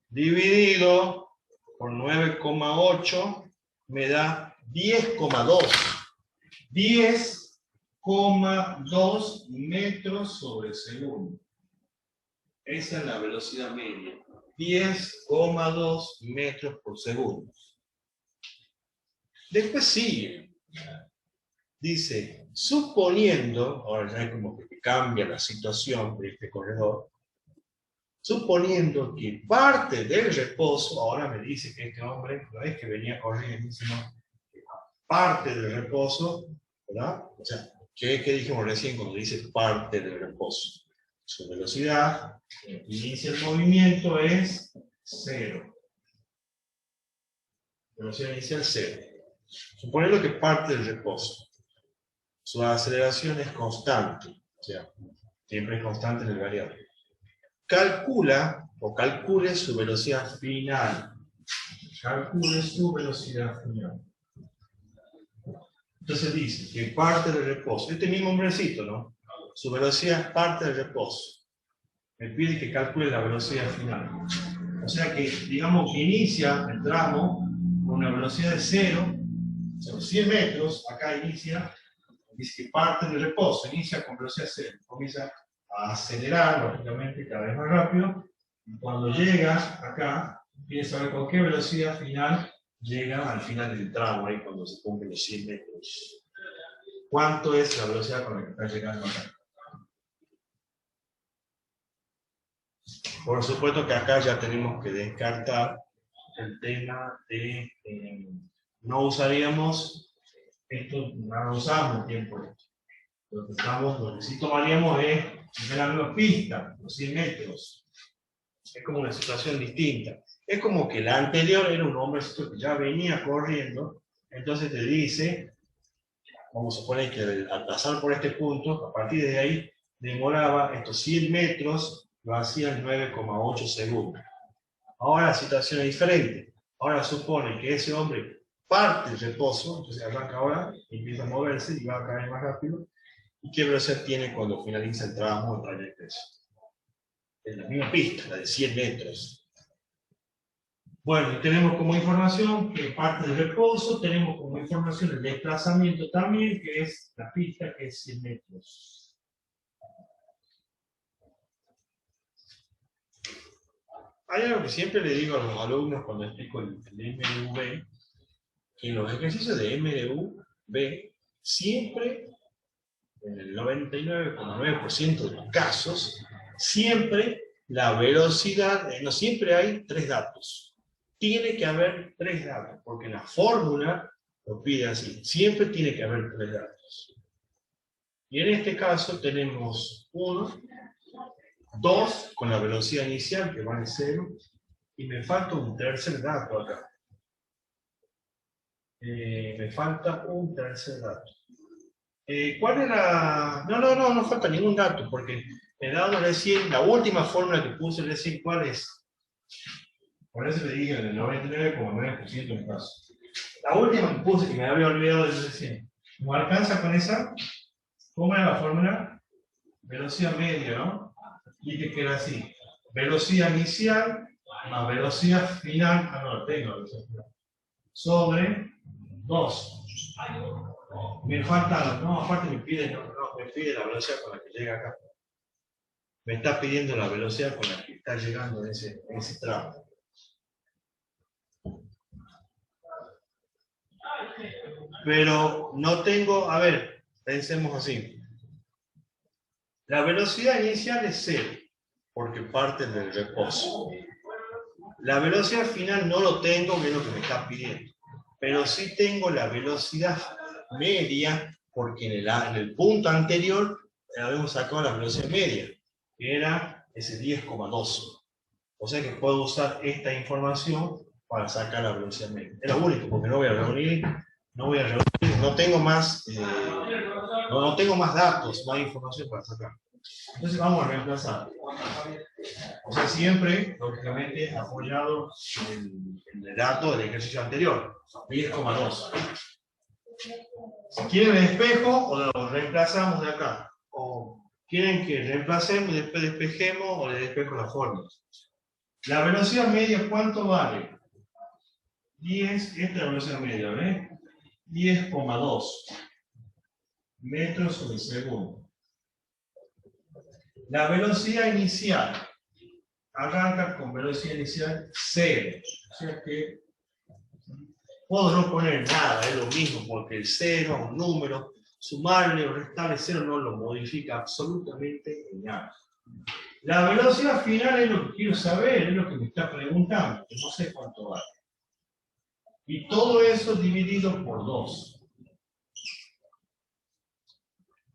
dividido por 9,8 me da 10,2. 10,2 metros sobre segundo. Esa es la velocidad media. 10,2 metros por segundo. Después sigue. Dice, suponiendo, ahora ya es como que cambia la situación de este corredor, suponiendo que parte del reposo, ahora me dice que este hombre no es que venía corriendo, sino que parte del reposo, ¿verdad? O sea, ¿qué dijimos recién cuando dice parte del reposo? Su velocidad, inicia el movimiento es 0. Velocidad inicial 0. Suponiendo que parte del reposo. Su aceleración es constante. O sea, Siempre es constante en el variable. Calcula o calcule su velocidad final. Calcule su velocidad final. Entonces dice que parte del reposo. Este mismo hombrecito, ¿no? Su velocidad es parte del reposo. Me pide que calcule la velocidad final. O sea que, digamos que inicia el tramo con una velocidad de 0, o sea, 100 metros, acá inicia, dice que parte del reposo, inicia con velocidad 0, comienza a acelerar, lógicamente, cada vez más rápido, y cuando llega acá, quiere saber con qué velocidad final llega al final del tramo, ahí cuando se cumplen los 100 metros. ¿Cuánto es la velocidad con la que está llegando acá? Por supuesto que acá ya tenemos que descartar el tema de no usaríamos esto, no usamos el tiempo. Lo que sí tomaríamos es la nueva pista, los 100 metros. Es como una situación distinta. Es como que la anterior era un hombre que ya venía corriendo, entonces te dice, vamos a suponer que al pasar por este punto, a partir de ahí, demoraba estos 100 metros, lo hacía en 9,8 segundos. Ahora la situación es diferente. Ahora supone que ese hombre parte el reposo, entonces arranca ahora, empieza a moverse y va a caer más rápido. ¿Y qué velocidad tiene cuando finaliza el tramo del trayecto? Es la misma pista, la de 100 metros. Bueno, y tenemos como información que parte del reposo, tenemos como información el desplazamiento también, que es la pista, que es 100 metros. Hay algo que siempre le digo a los alumnos cuando explico el MDV, que en los ejercicios de MDV, siempre, en el 99,9% de los casos, siempre la velocidad, no siempre hay 3 datos. Tiene que haber 3 datos, porque la fórmula lo pide así. Siempre tiene que haber 3 datos. Y en este caso tenemos 1, 2 con la velocidad inicial, que vale 0, y me falta un tercer dato acá. Me falta un tercer dato. ¿Cuál era? No falta ningún dato, porque he dado recién, la última fórmula que puse recién, ¿cuál es? Por eso le dije en el 99,9% de casos. La última que puse, que me había olvidado de recién. ¿No alcanza con esa? ¿Cómo era la fórmula? Velocidad media, ¿no? Y que queda así. Velocidad inicial más velocidad final, no tengo velocidad final, sobre 2. Me falta, no, aparte me pide la velocidad con la que llega acá. Me está pidiendo la velocidad con la que está llegando en ese tramo. Pero no tengo, a ver, pensemos así. La velocidad inicial es 0, porque parte del reposo. La velocidad final no lo tengo, que es lo que me está pidiendo. Pero sí tengo la velocidad media, porque en el punto anterior habíamos sacado la velocidad media, que era ese 10,2. O sea que puedo usar esta información para sacar la velocidad media. Es lo único, porque no voy a reunir, no tengo más, no tengo más datos, más información para sacar. Entonces vamos a reemplazar. O sea, siempre, lógicamente, apoyado en el dato del ejercicio anterior, 10,2. Si quieren el espejo, o lo reemplazamos de acá. O quieren que reemplacemos y después despejemos, o le despejo la fórmula. La velocidad media, ¿cuánto vale? 10, esta es la velocidad media, ¿ves? 10,2 metros sobre segundo. La velocidad inicial arranca con velocidad inicial 0. O sea que puedo no poner nada, es lo mismo, porque el 0 es un número, sumarle o restarle 0 no lo modifica absolutamente en nada. La velocidad final es lo que quiero saber, es lo que me está preguntando, que no sé cuánto vale. Y todo eso dividido por 2.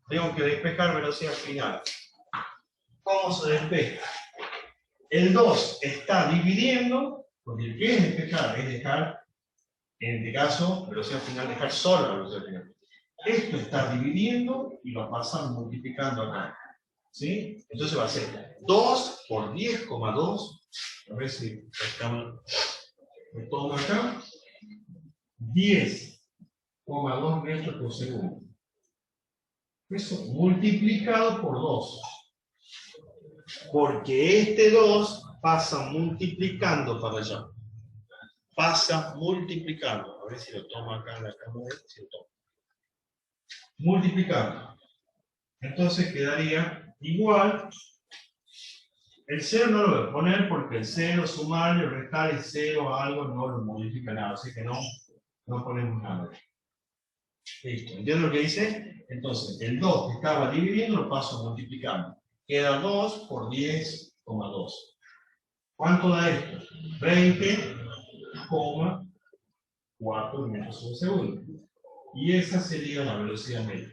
Tengo que despejar velocidad final. ¿Cómo se despeja? El 2 está dividiendo, porque el que es despejar es dejar, en este caso, velocidad final, dejar sola la velocidad final. Esto está dividiendo y lo pasan multiplicando acá. ¿Sí? Entonces va a ser 2 por 10,2. A ver si lo tomo acá. 10,2 metros por segundo. Eso multiplicado por 2. Porque este 2 pasa multiplicando para allá. Pasa multiplicando. A ver si lo tomo acá en la cámara. Si lo tomo. Multiplicando. Entonces quedaría igual. El 0 no lo voy a poner porque el 0, sumar y restar el 0 a algo no lo modifica nada. Así que no ponemos nada. Listo. ¿Entienden lo que dice? Entonces, el 2 que estaba dividiendo lo paso multiplicando. Queda 2 por 10,2. ¿Cuánto da esto? 20,4 metros por segundo. Y esa sería la velocidad media.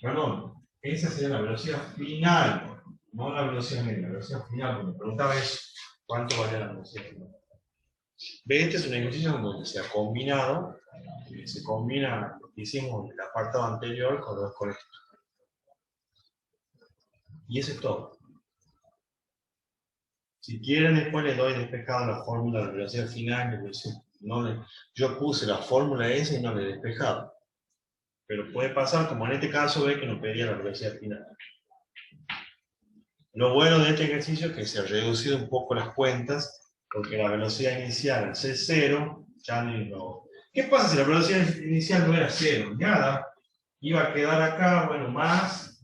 Perdón, esa sería la velocidad final. No la velocidad media, la velocidad final. Cuando me preguntaba eso, ¿cuánto valía la velocidad final? ¿Ve? Este es un ejercicio donde se ha combinado, se combina lo que hicimos en el apartado anterior con esto. Y eso es todo. Si quieren, después les doy despejado la fórmula de velocidad final. Yo puse la fórmula esa y no le he despejado. Pero puede pasar, como en este caso, ve que nos pedía la velocidad final. Lo bueno de este ejercicio es que se ha reducido un poco las cuentas, porque la velocidad inicial, al ser 0, ya no. ¿Qué pasa si la velocidad inicial no era 0? Nada. Iba a quedar acá, bueno, más,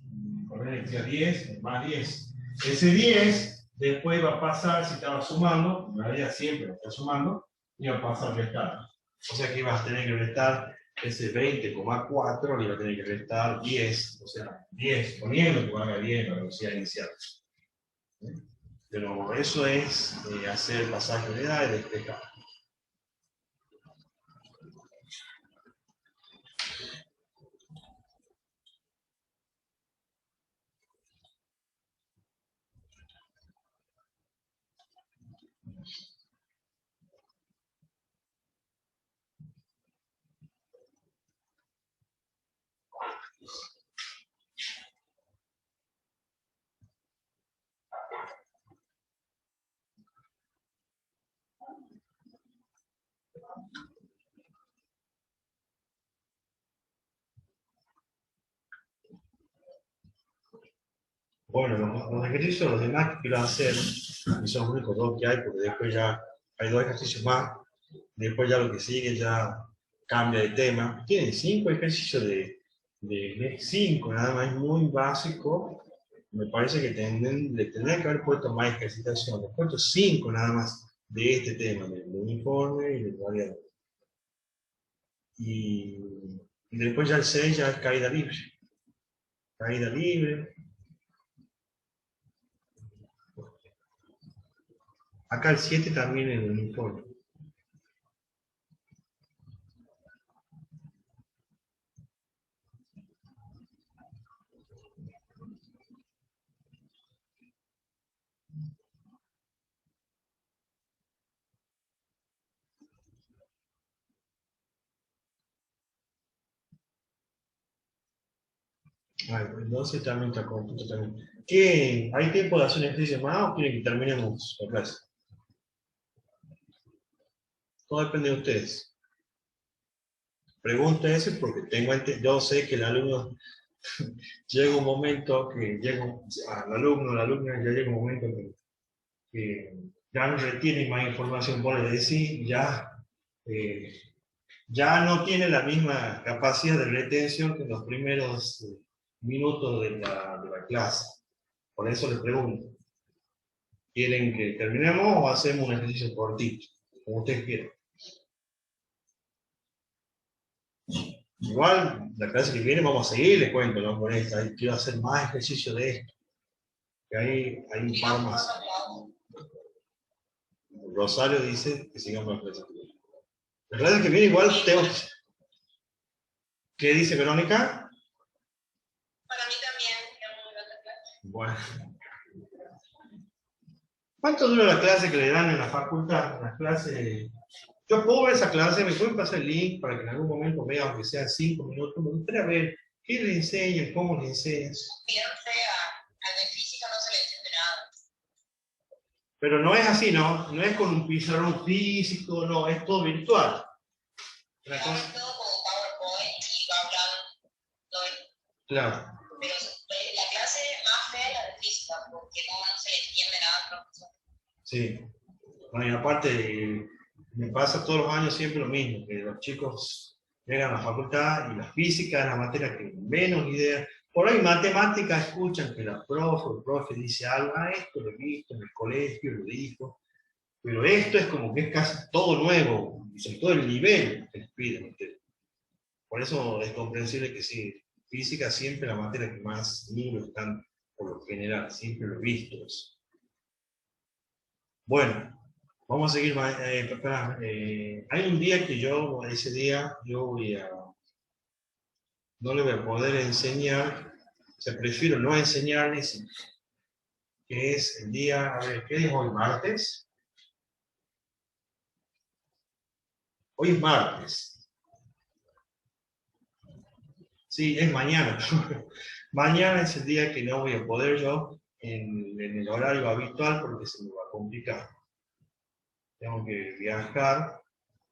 por ejemplo, decía 10, más 10. Ese 10, después va a pasar, si estaba sumando, en realidad siempre lo está sumando, iba a pasar restando. O sea que ibas a tener que restar ese 20,4, le iba a tener que restar 10, o sea, 10, poniendo que valga 10 la velocidad inicial. Pero eso es hacer el pasaje de unidad y despejar. Bueno, los ejercicios, los demás que quiero hacer, y son los únicos dos que hay, porque después ya hay 2 ejercicios más, después ya lo que sigue ya cambia de tema. Tienen 5 ejercicios de 5, nada más, es muy básico. Me parece que le tendrían que haber puesto más ejercitación. Les he puesto 5 nada más de este tema, del uniforme y del variador. Y después ya el 6 ya es caída libre. Caída libre. Acá el 7 también en el uniforme. El 12 también está completo también. ¿Qué? ¿Hay tiempo de hacer un ejercicio más o quieren que terminemos la clase? Todo depende de ustedes. Pregunta ese porque yo sé que el alumno llega un momento que al alumno, la alumna ya llega un momento que ya no retiene más información, vos le decís, ya no tiene la misma capacidad de retención que en los primeros minutos de la clase. Por eso les pregunto, ¿quieren que terminemos o hacemos un ejercicio cortito? Como ustedes quieran. Igual, la clase que viene vamos a seguir, les cuento, ¿no? Con esta. Quiero hacer más ejercicio de esto. Que hay un par más. Rosario dice que sigamos la clase. La clase que viene igual tengo que... ¿Qué dice Verónica? Para mí también, es muy otra clase. Bueno. ¿Cuánto dura la clase que le dan en la facultad? La clase... Yo puedo ver esa clase, me pueden pasar el link para que en algún momento vea, aunque sea 5 minutos. Me gustaría ver qué le enseñan, cómo le enseñan. Suscríbanse Pero no es así, ¿no? No es con un pizarrón físico, no, es todo virtual. Una Ahora cosa, es todo como PowerPoint y va hablando todo esto. claro, Pero la clase más fea es la de física, porque no se le entiende nada al profesor. sí. Bueno, y aparte, me pasa todos los años siempre lo mismo, que los chicos llegan a la facultad y la física es la materia que menos idea. Por ahí matemática escuchan que el profe dice algo, ah, esto lo he visto en el colegio, lo dijo, pero esto es como que es casi todo nuevo, y sobre todo el nivel que les piden ustedes. Por eso es comprensible que sí, física siempre la materia que más libros están, por lo general, siempre lo he visto eso. Bueno, vamos a seguir. Hay un día que ese día, no le voy a poder enseñar, o sea, prefiero no enseñarles, que es el día, a ver, ¿qué día es hoy? ¿Martes? Hoy es martes. Sí, es mañana. Mañana es el día que no voy a poder yo en el horario habitual porque se me va a complicar. Tengo que viajar,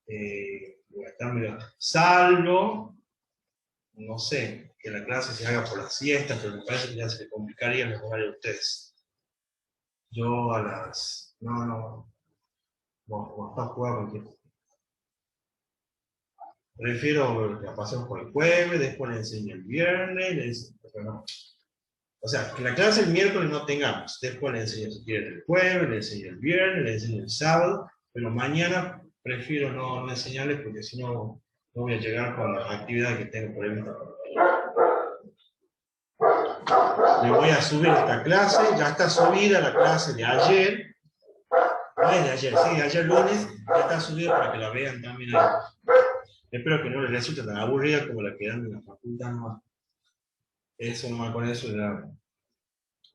voy a estar salvo, no sé, que la clase se haga por la siesta, pero me parece que ya se le complicaría el horario a ustedes. Yo a las... no está jugando aquí. Prefiero que la pasemos por el jueves, después le enseño el viernes, no. O sea, que la clase el miércoles no tengamos, después le enseño si quieren el jueves, le enseño el viernes, le enseño el sábado, pero mañana prefiero no enseñarles porque si no, no voy a llegar con las actividades que tengo por ahí. Le voy a subir esta clase, ya está subida la clase de ayer, no es de ayer, sí, de ayer lunes, ya está subida para que la vean también ahí. Espero que no les resulte tan aburrida como la que dan en la facultad nomás. Eso nomás con eso ya,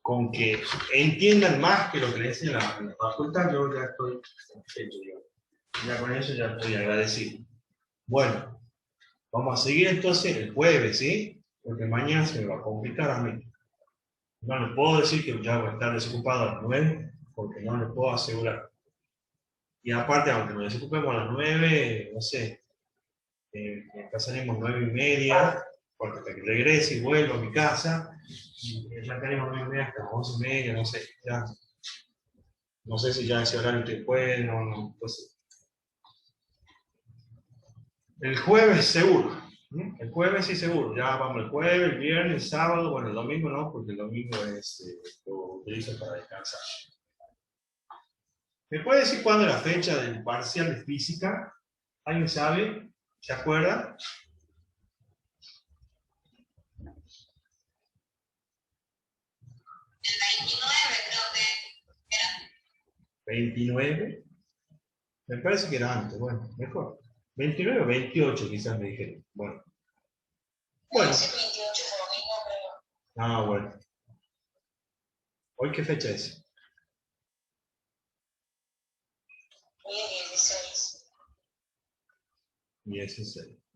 con que entiendan más que lo que les enseñan en la facultad, yo ya estoy satisfecho, ya con eso ya estoy agradecido. Bueno, vamos a seguir entonces el jueves, ¿sí? Porque mañana se me va a complicar a mí. No les puedo decir que ya voy a estar desocupado a las 9, porque no les puedo asegurar. Y aparte, aunque nos desocupemos a las 9, no sé, empezaremos 9:30, porque hasta que regrese y vuelva a mi casa, y ya tenemos 9:30 hasta las 11:30, no sé, ya. No sé si ya ese horario te pueden o no. Entonces, el jueves seguro. El jueves sí seguro. Ya vamos el jueves, el viernes, el sábado. Bueno, el domingo no, porque el domingo lo utilizo para descansar. ¿Me puede decir cuándo es la fecha del parcial de física? ¿Alguien sabe? ¿Se acuerda? El 29 creo que era. 29. Me parece que era antes. Bueno, mejor. 29 o 28 quizás me dijeron. Bueno. Bueno. Es el 28 por lo mismo, pero... Ah, bueno. ¿Hoy qué fecha es? Hoy es 16. 16.